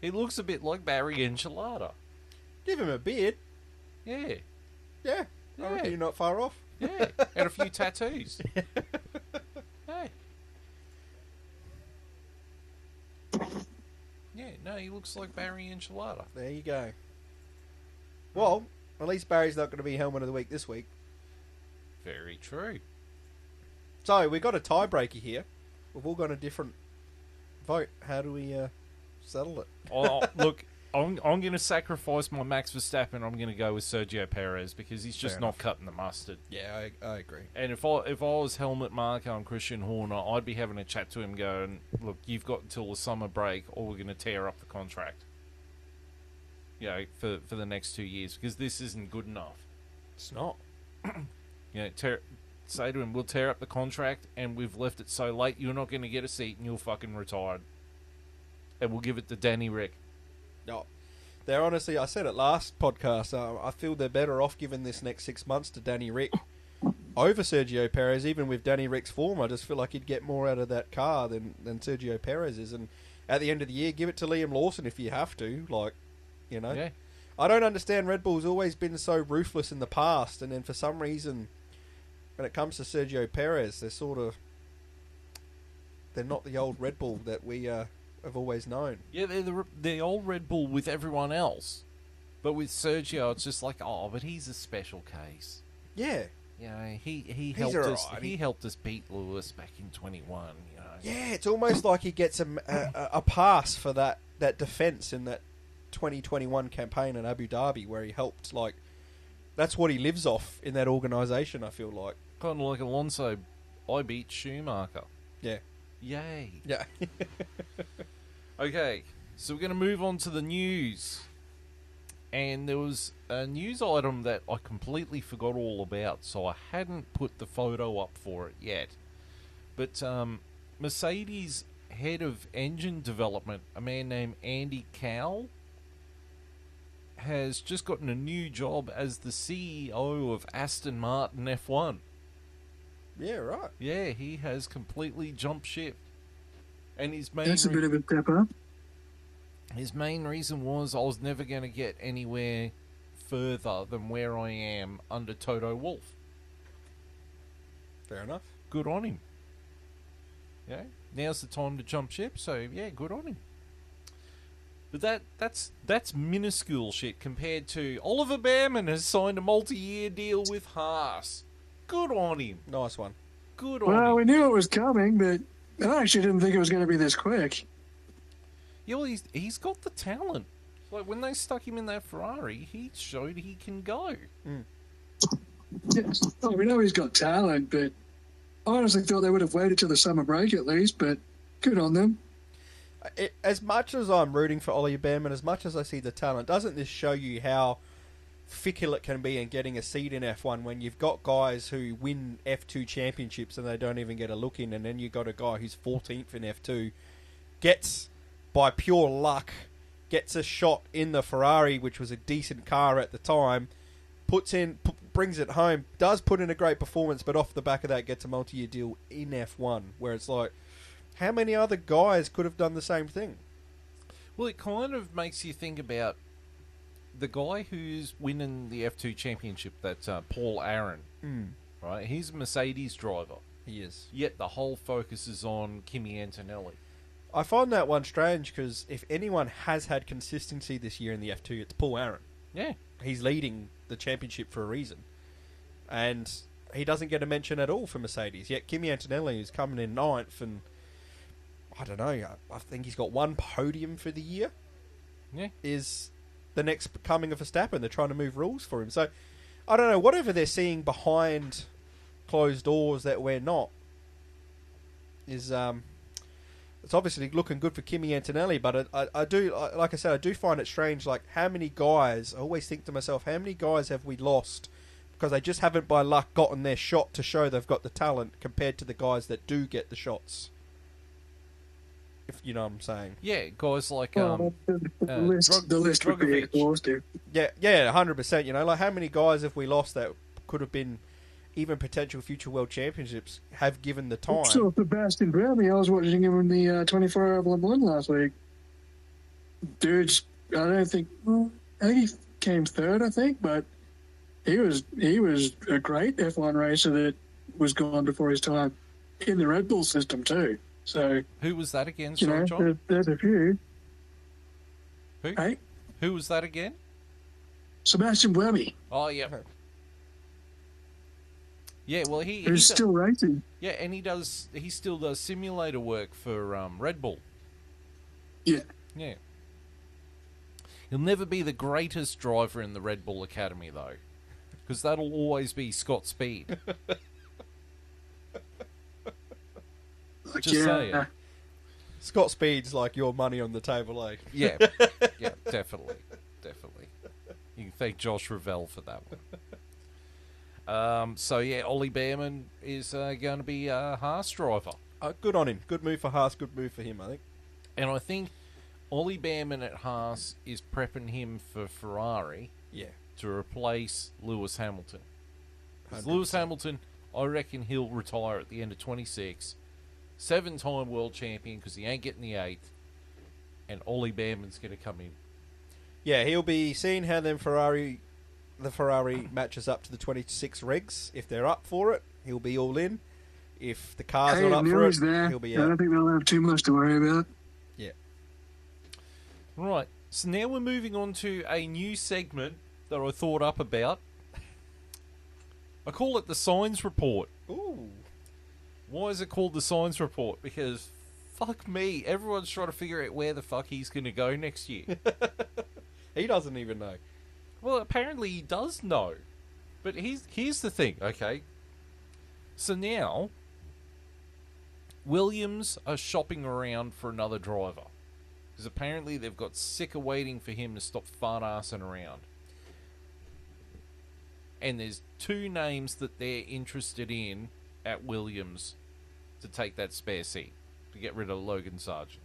He looks a bit like Barry Enchilada. Give him a beard. Yeah. Yeah. I reckon you're not far off. Yeah, and a few tattoos. Hey. Yeah, no, he looks like Barry Enchilada. There you go. Well, at least Barry's not going to be helmet of the week this week. Very true. So, we've got a tiebreaker here. We've all got a different vote. How do we settle it? Oh, look, I'm going to sacrifice my Max Verstappen. I'm going to go with Sergio Perez because he's just not cutting the mustard. Yeah, I agree. And if I was helmet marker on Christian Horner, I'd be having a chat to him going, look, you've got until the summer break or we're going to tear up the contract. You know, for the next 2 years because this isn't good enough. It's not. You know, say to him, we'll tear up the contract and we've left it so late you're not going to get a seat and you're fucking retired. And we'll give it to Danny Rick. No, they're honestly, I said it last podcast, I feel they're better off giving this next 6 months to Danny Rick over Sergio Perez. Even with Danny Rick's form, I just feel like he'd get more out of that car than Sergio Perez is. And at the end of the year, give it to Liam Lawson if you have to. Like, you know. Yeah. I don't understand. Red Bull's always been so ruthless in the past, and then for some reason, when it comes to Sergio Perez, they're not the old Red Bull that we have always known. Yeah, they're the old Red Bull with everyone else. But with Sergio, it's just like, oh, but he's a special case. Yeah. You know, he helped us. He helped us beat Lewis back in 21. You know. Yeah, it's almost like he gets a pass for that defence in that 2021 campaign in Abu Dhabi where he helped. Like, that's what he lives off in that organisation. I feel like Kind of like Alonso. I beat Schumacher. yeah, Yay. yeah. Okay, so we're going to move on to the news. And there was a news item that I completely forgot all about, so I hadn't put the photo up for it yet. But Mercedes head of engine development, a man named Andy Cowell, has just gotten a new job as the CEO of Aston Martin F1. Yeah, right. Yeah, he has completely jumped ship. And his main That's a bit of a step up. His main reason was I was never going to get anywhere further than where I am under Toto Wolff. Fair enough. Good on him. Yeah, now's the time to jump ship, so yeah, good on him. But that's minuscule shit compared to Oliver Bearman has signed a multi-year deal with Haas. Good on him. Nice one. Good on Well, him. we knew it was coming, but I actually didn't think it was going to be this quick. Yeah, well, he's got the talent. Like, when they stuck him in that Ferrari, he showed he can go. Yes. Oh, we know he's got talent, but I honestly thought they would have waited till the summer break at least, but good on them. As much as I'm rooting for Ollie Bearman, as much as I see the talent, doesn't this show you how fickle it can be in getting a seat in F1 when you've got guys who win F2 championships and they don't even get a look in, and then you've got a guy who's 14th in F2, gets, by pure luck, gets a shot in the Ferrari, which was a decent car at the time, brings it home, does put in a great performance, but off the back of that gets a multi-year deal in F1, where it's like, how many other guys could have done the same thing? Well, it kind of makes you think about the guy who's winning the F2 championship, that's Paul Aaron, right? He's a Mercedes driver. He is. Yet the whole focus is on Kimi Antonelli. I find that one strange because if anyone has had consistency this year in the F2, it's Paul Aaron. Yeah. He's leading the championship for a reason. And he doesn't get a mention at all for Mercedes. Yet Kimi Antonelli is coming in ninth, and I don't know, I think he's got one podium for the year. Yeah. Is the next coming of Verstappen. They're trying to move rules for him. So, I don't know, whatever they're seeing behind closed doors that we're not is... it's obviously looking good for Kimi Antonelli, but I do, like I said, I do find it strange, like, how many guys, I always think to myself, how many guys have we lost because they just haven't, by luck, gotten their shot to show they've got the talent compared to the guys that do get the shots? If you know what I'm saying. Yeah, guys like... The list would be Drogovic. exhaustive. Yeah, 100%, you know, like, how many guys have we lost that could have been even potential future world championships have given the time? So Sebastian Brownie, I was watching him in the 24 Hour of Le Mans last week. Dude's, I don't think, well, I think he came third, I think, but he was a great F1 racer that was gone before his time in the Red Bull system too. So Who was that again, you know, sorry, John? there's a few. Who? Hey, Who was that again? Sebastian Brownie, Oh, yeah. Yeah, well, who's still racing. Yeah, and he still does simulator work for Red Bull. Yeah. Yeah. He'll never be the greatest driver in the Red Bull Academy, though, because that'll always be Scott Speed. Just saying. Scott Speed's like your money on the table, eh? Yeah, yeah, definitely. You can thank Josh Revell for that one. So, yeah, Ollie Bearman is going to be a Haas driver. Good on him. Good move for Haas, good move for him, I think. And I think Ollie Bearman at Haas is prepping him for Ferrari Yeah. to replace Lewis Hamilton. 'Cause 100%. Lewis Hamilton, I reckon he'll retire at the end of 26. 7-time world champion because he ain't getting the 8th. And Ollie Bearman's going to come in. Yeah, he'll be seeing how the Ferrari matches up to the 26 regs. If they're up for it, he'll be all in. If the car's Hey, not up for it, Newey's there. he'll be I out. don't think they'll have too much to worry about. Yeah. Right. So now we're moving on to a new segment that I thought up about. I call it the Signs Report. Ooh. Why is it called the Signs Report? Because, fuck me, everyone's trying to figure out where the fuck he's going to go next year. He doesn't even know. Well, apparently he does know. But here's the thing, okay? So now, Williams are shopping around for another driver. Because apparently they've got sick of waiting for him to stop fart-arsing around. And there's 2 names that they're interested in at Williams to take that spare seat, to get rid of Logan Sargent.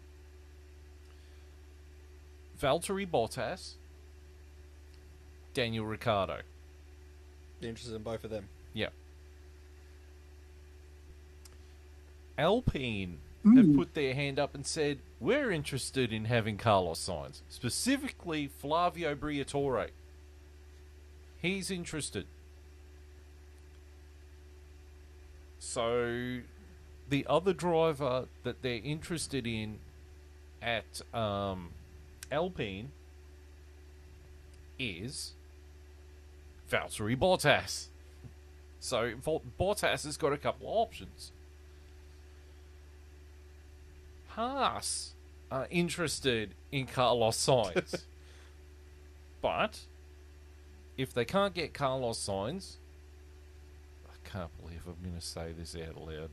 Valtteri Bottas, Daniel Ricciardo. You're interested in both of them. Yeah. Alpine have put their hand up and said, we're interested in having Carlos Sainz. Specifically, Flavio Briatore. He's interested. So, the other driver that they're interested in at Alpine is Valtteri Bottas. So, Bottas has got a couple of options. Haas are interested in Carlos Sainz. But if they can't get Carlos Sainz, I can't believe I'm going to say this out loud.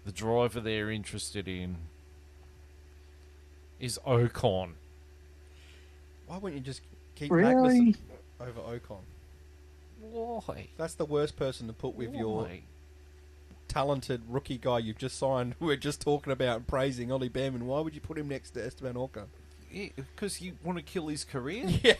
The driver they're interested in is Ocon. Why wouldn't you just keep Really? Magnussen over Ocon? Why? That's the worst person to put with your Why? talented rookie guy you've just signed. We're just talking about and praising Ollie Bearman. Why would you put him next to Esteban Ocon? Because you want to kill his career? Yeah.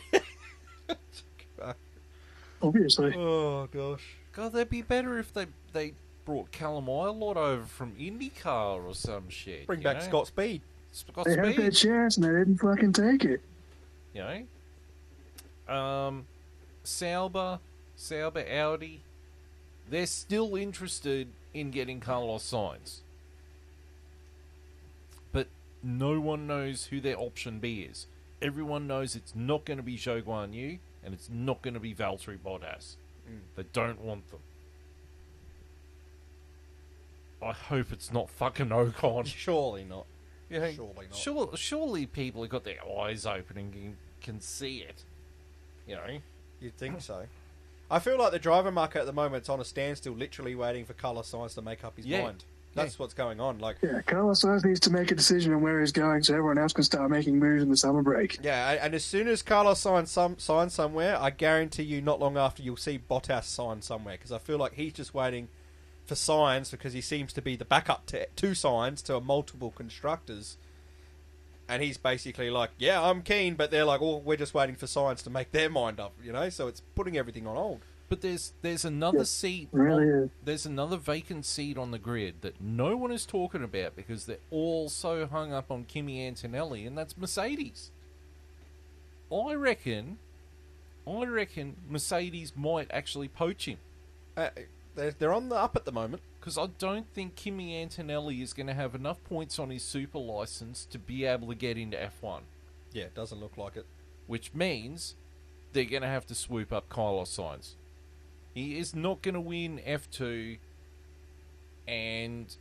Obviously. Oh gosh. God, that'd be better if they brought Callum Ilott over from IndyCar or some shit. Bring you back know? Scott Speed. Scott They had Speed. that chance and they didn't fucking take it. You know? Sauber, Audi, they're still interested in getting Carlos Sainz. But no one knows who their option B is. Everyone knows it's not going to be Zhou Guan Yu, and it's not going to be Valtteri Bottas. They don't want them. I hope it's not fucking Ocon. Surely not. Yeah, Surely not. Surely people have got their eyes open and can see it. You know? You'd think so. I feel like the driver market at the moment's on a standstill, literally waiting for Carlos Sainz to make up his Yeah. mind. That's what's going on. Like, Yeah, Carlos Sainz needs to make a decision on where he's going so everyone else can start making moves in the summer break. yeah, and as soon as Carlos signs somewhere, I guarantee you, not long after, you'll see Bottas sign somewhere, because I feel like he's just waiting for Sainz because he seems to be the backup to Sainz to multiple constructors, and he's basically like, yeah, I'm keen, but they're like, oh, we're just waiting for Sainz to make their mind up, you know. So it's putting everything on hold. But there's another seat. really is. There's another vacant seat on the grid that no one is talking about because they're all so hung up on Kimi Antonelli, and that's Mercedes. I reckon Mercedes might actually poach him. They're on the up at the moment. Because I don't think Kimi Antonelli is going to have enough points on his super license to be able to get into F1. Yeah, it doesn't look like it. Which means they're going to have to swoop up Carlos Sainz. He is not going to win F2, and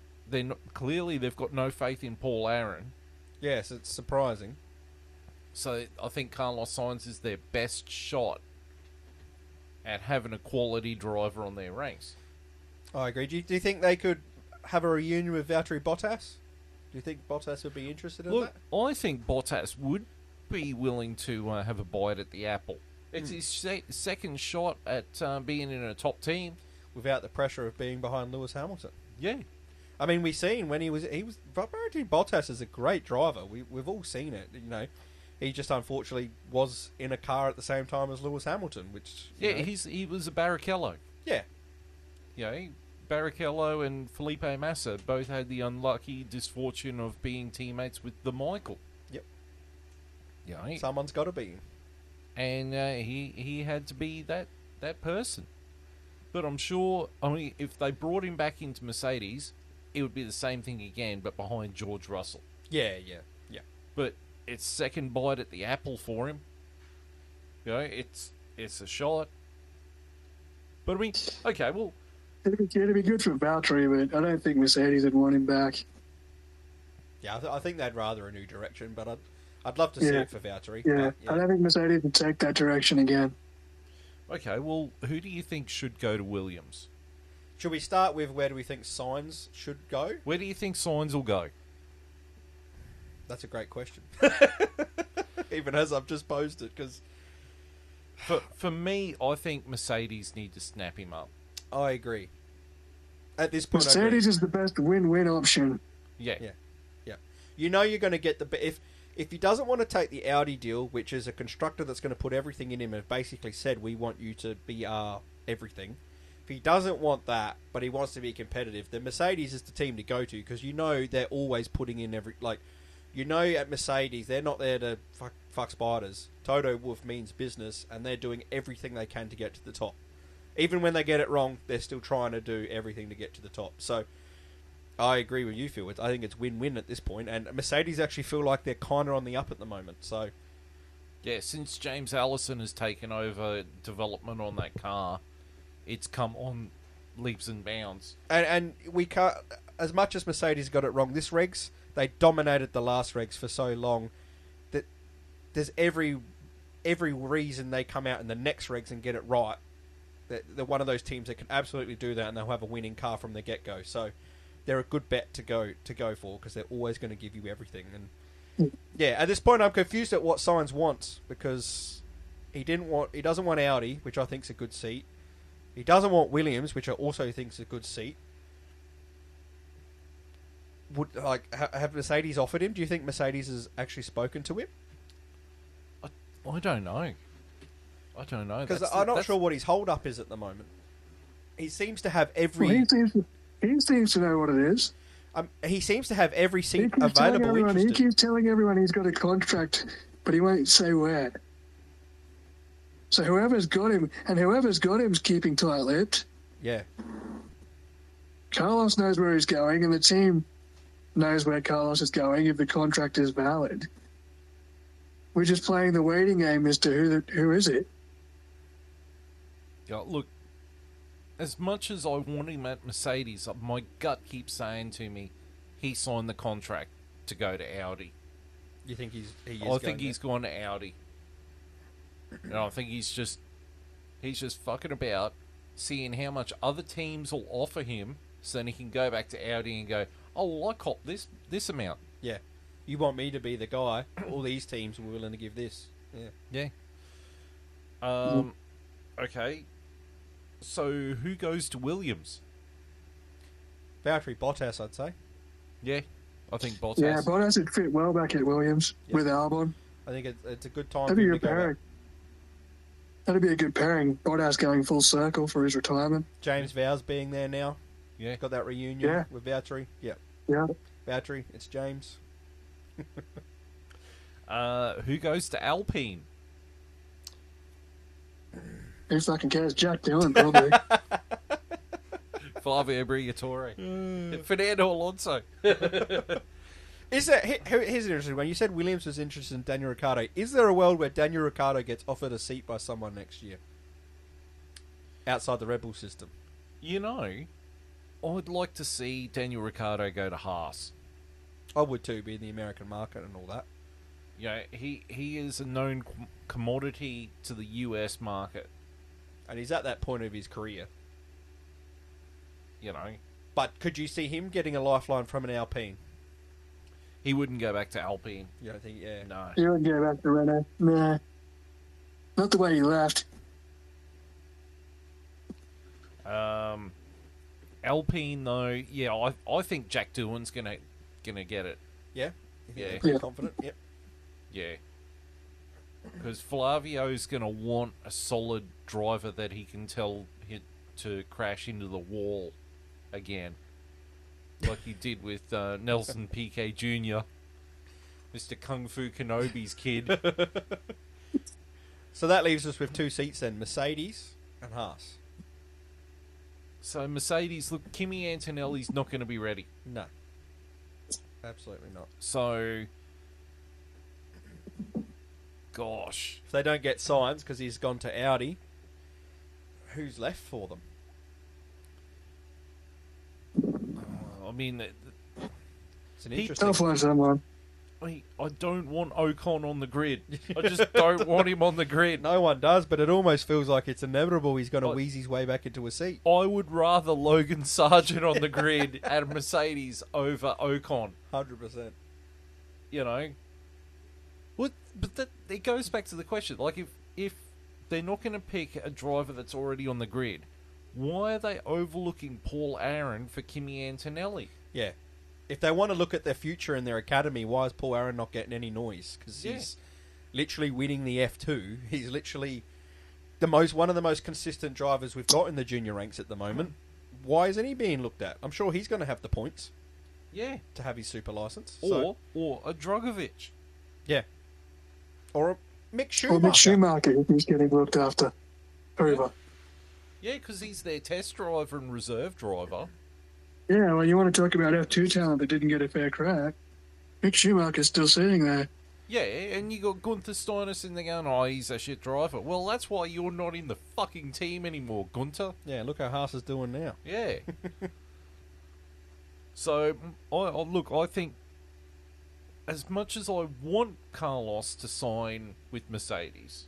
clearly they've got no faith in Paul Aaron. Yes, it's surprising. So I think Carlos Sainz is their best shot at having a quality driver on their ranks. I agree. Do you think they could have a reunion with Valtteri Bottas? Do you think Bottas would be interested in Look, that? I think Bottas would be willing to have a bite at the apple. It's his second shot at being in a top team. Without the pressure of being behind Lewis Hamilton. Yeah. I mean, we've seen when he was Valtteri Bottas is a great driver. We've all seen it. You know, he just unfortunately was in a car at the same time as Lewis Hamilton, which you know, he was a Barrichello. yeah. You know, Barrichello and Felipe Massa both had the unlucky misfortune of being teammates with the Michael. Yep. Yeah. Someone's got to be. And he had to be that person. But I'm sure, I mean, if they brought him back into Mercedes, it would be the same thing again, but behind George Russell. Yeah. But it's second bite at the apple for him. You know, it's a shot. But I mean, okay, well, It'd be good for Valtteri, but I don't think Mercedes would want him back. Yeah, I think they'd rather a new direction, but I'd love to see it for Valtteri. Yeah, but, I don't think Mercedes would take that direction again. okay, well, who do you think should go to Williams? Should we start with where do we think Sainz should go? Where do you think Sainz will go? That's a great question. Even as I've just posed it, because For me, I think Mercedes need to snap him up. I agree. At this point, Mercedes is the best win-win option. Yeah. You know you're going to get if he doesn't want to take the Audi deal, which is a constructor that's going to put everything in him and basically said, we want you to be our everything. If he doesn't want that, but he wants to be competitive, then Mercedes is the team to go to, because you know they're always putting in at Mercedes, they're not there to fuck spiders. Toto Wolff means business, and they're doing everything they can to get to the top. Even when they get it wrong, they're still trying to do everything to get to the top. So I agree with you, Phil. I think it's win-win at this point, and Mercedes actually feel like they're kind of on the up at the moment. So, yeah, since James Allison has taken over development on that car, it's come on leaps and bounds. And we can't, as much as Mercedes got it wrong this regs, they dominated the last regs for so long that there's every reason they come out in the next regs and get it right. They're one of those teams that can absolutely do that, and they'll have a winning car from the get-go. So they're a good bet to go for, because they're always going to give you everything. And yeah, at this point, I'm confused at what Sainz wants, because he doesn't want Audi, which I think's a good seat. He doesn't want Williams, which I also think's a good seat. Have Mercedes offered him? Do you think Mercedes has actually spoken to him? I don't know. Because I'm not sure what his hold-up is at the moment. He seems to have every... Well, he seems to know what it is. He seems to have every seat available. He keeps telling everyone he's got a contract, but he won't say where. So whoever's got him's keeping tight-lipped. Yeah. Carlos knows where he's going, and the team knows where Carlos is going if the contract is valid. We're just playing the waiting game as to who is it. Yeah, look, as much as I want him at Mercedes, my gut keeps saying to me, he signed the contract to go to Audi. You think I think he's gone to Audi. And I think he's just fucking about, seeing how much other teams will offer him, so then he can go back to Audi and go, oh, well, I cop this amount. Yeah. You want me to be the guy. All these teams were willing to give this. Yeah. Okay. So, who goes to Williams? Valtteri Bottas, I'd say. Yeah, I think Bottas. Yeah, Bottas would fit well back at Williams with Albon. I think it's a good time. That'd be a good pairing. That'd be a good pairing. Bottas going full circle for his retirement. James Vow's being there now. Yeah. Got that reunion with Valtteri. Yeah. Yeah. Valtteri, it's James. Who goes to Alpine? Who fucking cares? Jack Dillon, probably. Flavio Briatore. Fernando Alonso. Here's an interesting one. You said Williams was interested in Daniel Ricciardo. Is there a world where Daniel Ricciardo gets offered a seat by someone next year? Outside the Red Bull system? You know, I'd like to see Daniel Ricciardo go to Haas. I would too, being the American market and all that. You know, he is a known commodity to the US market. And he's at that point of his career. You know. But could you see him getting a lifeline from an Alpine? He wouldn't go back to Alpine. You don't think, yeah. No. He wouldn't go back to Renault. Nah. Not the way he left. Alpine, though, yeah, I think Jack Doohan's gonna get it. Yeah? Yeah. Pretty confident? Yep. Yeah. Because Flavio's going to want a solid driver that he can tell to crash into the wall again. Like he did with Nelson Piquet Jr., Mr. Kung Fu Kenobi's kid. So that leaves us with two seats then, Mercedes and Haas. So Mercedes, look, Kimi Antonelli's not going to be ready. No. Absolutely not. So gosh. If they don't get Sainz because he's gone to Audi, who's left for them? I mean, It's an interesting... They'll find someone. I don't want Ocon on the grid. I just don't want him on the grid. No one does, but it almost feels like it's inevitable he's going to wheeze his way back into a seat. I would rather Logan Sargent on the grid at a Mercedes over Ocon. 100%. You know? But it goes back to the question. Like, if they're not going to pick a driver that's already on the grid, why are they overlooking Paul Aaron for Kimi Antonelli? Yeah. If they want to look at their future in their academy, why is Paul Aaron not getting any noise? Because he's literally winning the F2. He's literally one of the most consistent drivers we've got in the junior ranks at the moment. Why isn't he being looked at? I'm sure he's going to have the points. Yeah. To have his super license. Or a Drogovic. Yeah. Or a Mick Schumacher. Or Mick Schumacher, if he's getting looked after. Over. Yeah, because he's their test driver and reserve driver. Yeah, well, you want to talk about F2 talent that didn't get a fair crack. Mick Schumacher's still sitting there. Yeah, and you got Gunther Steiner sitting there going, oh, he's a shit driver. Well, that's why you're not in the fucking team anymore, Gunther. Yeah, look how Haas is doing now. Yeah. So, I think as much as I want Carlos to sign with Mercedes,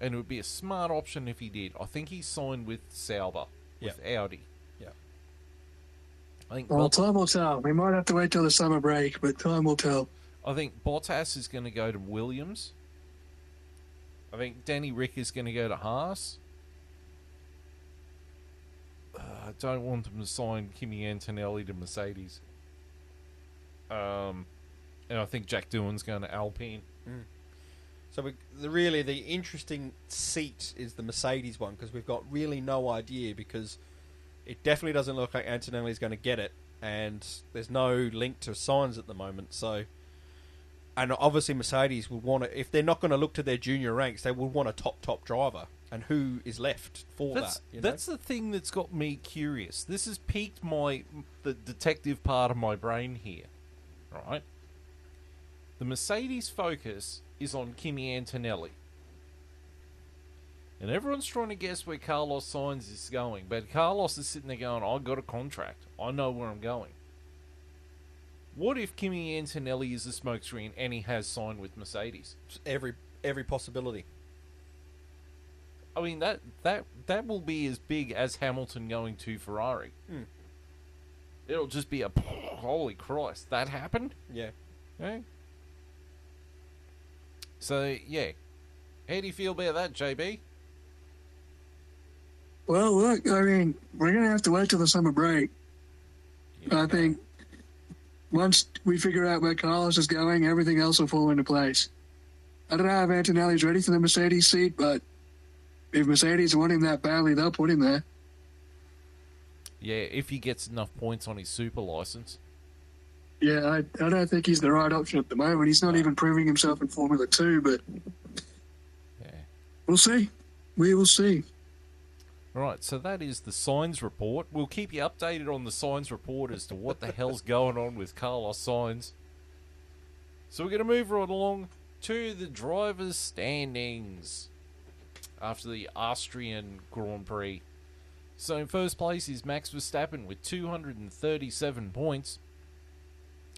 and it would be a smart option if he did, I think he signed with Sauber, with Audi. I think time will tell. We might have to wait till the summer break, but time will tell. I think Bottas is going to go to Williams. I think Danny Rick is going to go to Haas. I don't want them to sign Kimi Antonelli to Mercedes. And I think Jack Doohan's going to Alpine. So the interesting seat is the Mercedes one, because we've got really no idea, because it definitely doesn't look like Antonelli's going to get it, and there's no link to Sainz at the moment. So, and obviously Mercedes would want to, if they're not going to look to their junior ranks, they would want a top driver. And who is left for that? You know? That's the thing that's got me curious. This has piqued the detective part of my brain here, right? The Mercedes focus is on Kimi Antonelli. And everyone's trying to guess where Carlos Sainz is going. But Carlos is sitting there going, I've got a contract. I know where I'm going. What if Kimi Antonelli is a smokescreen and he has signed with Mercedes? Every possibility. I mean, that will be as big as Hamilton going to Ferrari. It'll just be a, holy Christ, that happened? Yeah. Okay. So, yeah. How do you feel about that, JB? Well, look, I mean, we're going to have to wait till the summer break. Yeah. I think once we figure out where Carlos is going, everything else will fall into place. I don't know if Antonelli's ready for the Mercedes seat, but if Mercedes want him that badly, they'll put him there. Yeah, if he gets enough points on his super license. Yeah, I don't think he's the right option at the moment. He's not even proving himself in Formula 2, but we'll see. We will see. Right, so that is the Sainz report. We'll keep you updated on the Sainz report as to what the hell's going on with Carlos Sainz. So we're going to move right along to the drivers' standings after the Austrian Grand Prix. So in first place is Max Verstappen with 237 points.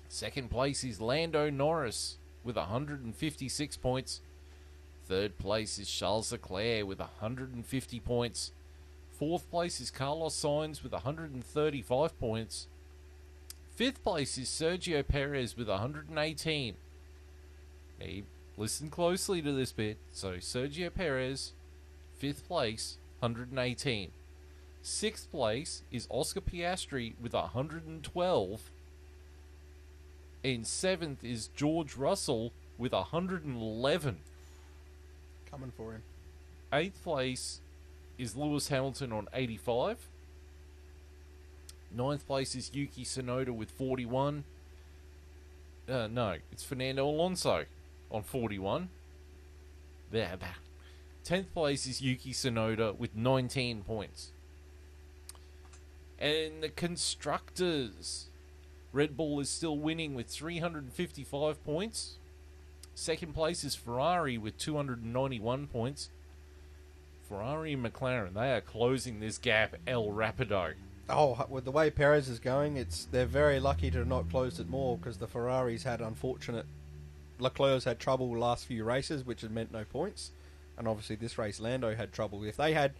Second place is Lando Norris with 156 points. Third place is Charles Leclerc with 150 points. Fourth place is Carlos Sainz with 135 points. Fifth place is Sergio Perez with 118. Now, listen closely to this bit. So Sergio Perez, fifth place, 118. Sixth place is Oscar Piastri with 112. And seventh is George Russell with 111. Coming for him. Eighth place is Lewis Hamilton on 85. Ninth place is Yuki Tsunoda with 41. No, it's Fernando Alonso on 41. There. 10th place is Yuki Tsunoda with 19 points. And the constructors, Red Bull is still winning with 355 points. Second place is Ferrari with 291 points. Ferrari and McLaren, they are closing this gap El Rapido. Oh, with the way Perez is going, they're very lucky to have not closed it more because the Ferraris had Leclerc's had trouble last few races, which had meant no points. And obviously this race, Lando had trouble. If they had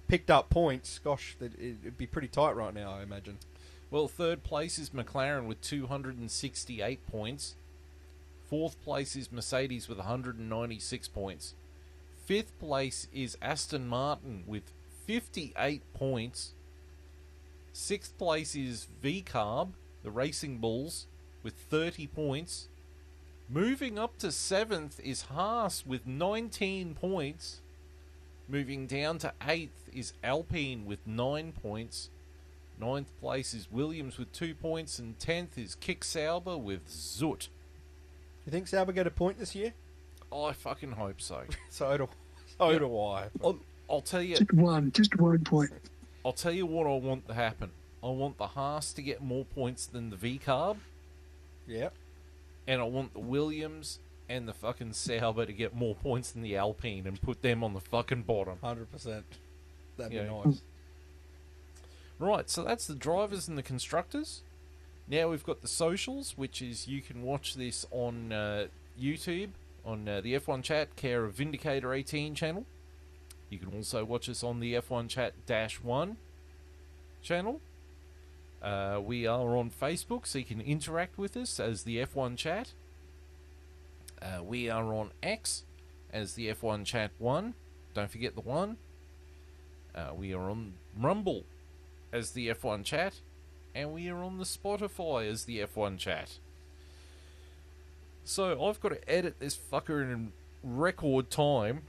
picked up points, gosh, it'd be pretty tight right now, I imagine. Well, third place is McLaren with 268 points. Fourth place is Mercedes with 196 points. Fifth place is Aston Martin with 58 points. Sixth place is VCarb, the Racing Bulls, with 30 points. Moving up to seventh is Haas with 19 points. Moving down to eighth is Alpine with 9 points. Ninth place is Williams with 2 points. And 10th is Kick Sauber with Zoot. You think Sauber get a point this year? I fucking hope so. So do I. I'll tell you. Just one point. I'll tell you what I want to happen. I want the Haas to get more points than the VCarb. Yep. And I want the Williams and the fucking Sauber to get more points than the Alpine and put them on the fucking bottom. 100%. That'd be Yeah. nice. Right, so that's the drivers and the constructors. Now we've got the socials, which is you can watch this on YouTube, on the F1 Chat, care of Vindicator 18 channel. You can also watch us on the F1 Chat -1 channel. We are on Facebook, so you can interact with us as the F1 Chat. We are on X as the F1 Chat 1. Don't forget the 1. We are on Rumble as the F1 Chat. And we are on the Spotify as the F1 Chat. So I've got to edit this fucker in record time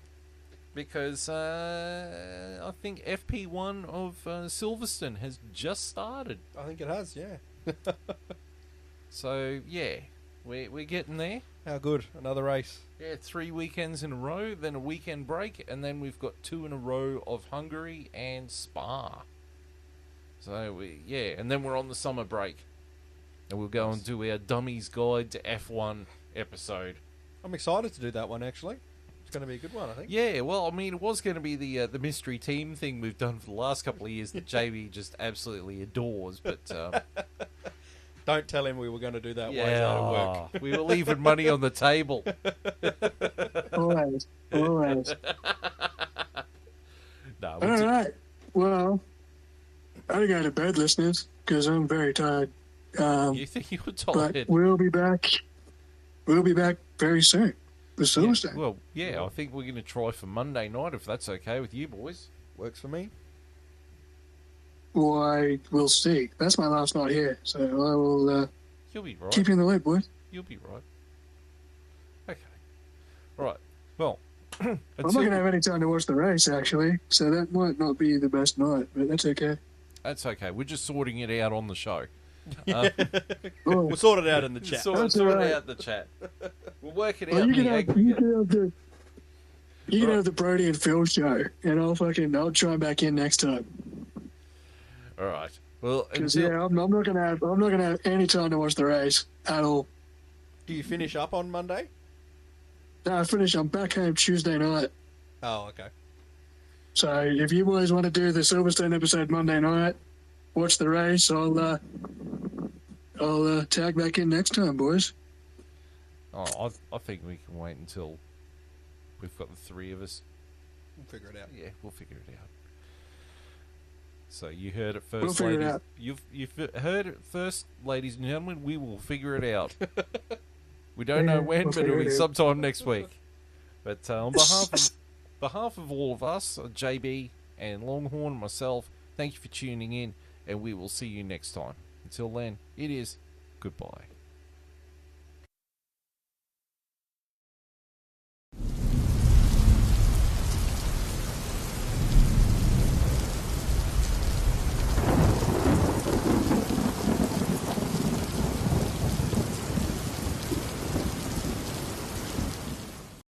because I think FP1 of Silverstone has just started. I think it has, yeah. So yeah, we're getting there. How good. Another race. Yeah, 3 weekends in a row, then a weekend break, and then we've got 2 in a row of Hungary and Spa. So, and then we're on the summer break. And we'll go and do our Dummies Guide to F1 episode. I'm excited to do that one, actually. It's going to be a good one, I think. Yeah, well, I mean, it was going to be the mystery team thing we've done for the last couple of years that JB just absolutely adores, but... Don't tell him we were going to do that while he's out of work. We were leaving money on the table. Always. No, All right. Well, I gotta go to bed, listeners, because I'm very tired. you think you were tired? But we'll be back. We'll be back very soon with Silverstone. Well, yeah, I think we're going to try for Monday night, if that's okay with you boys. Works for me. Why, we'll see. That's my last night here, so I will You'll be right. keep you in the loop, boys. You'll be right. Okay. Right. Well, I'm not going to have any time to watch the race, actually, so that might not be the best night, but that's okay. That's okay. We're just sorting it out on the show. We'll sort it out in the chat. Sort That's it all right. out in the chat. We'll work it Well, out you in can the have, aggregate. you can have the Brody and Phil show, and I'll try back in next time. All right. Well, Because until, I'm not gonna have any time to watch the race at all. Do you finish up on Monday? No, I'm back home Tuesday night. Oh, okay. So if you boys want to do the Silverstone episode Monday night, watch the race. I'll tag back in next time, boys. I think we can wait until we've got the 3 of us. We'll figure it out. Yeah, we'll figure it out. So you heard it first, We'll figure it ladies. out. You've heard it first, ladies and gentlemen. We will figure it out. We don't know when, we'll but it'll figure be it out. sometime next week. But on behalf of all of us, JB and Longhorn and myself, thank you for tuning in, and we will see you next time. Until then, it is goodbye.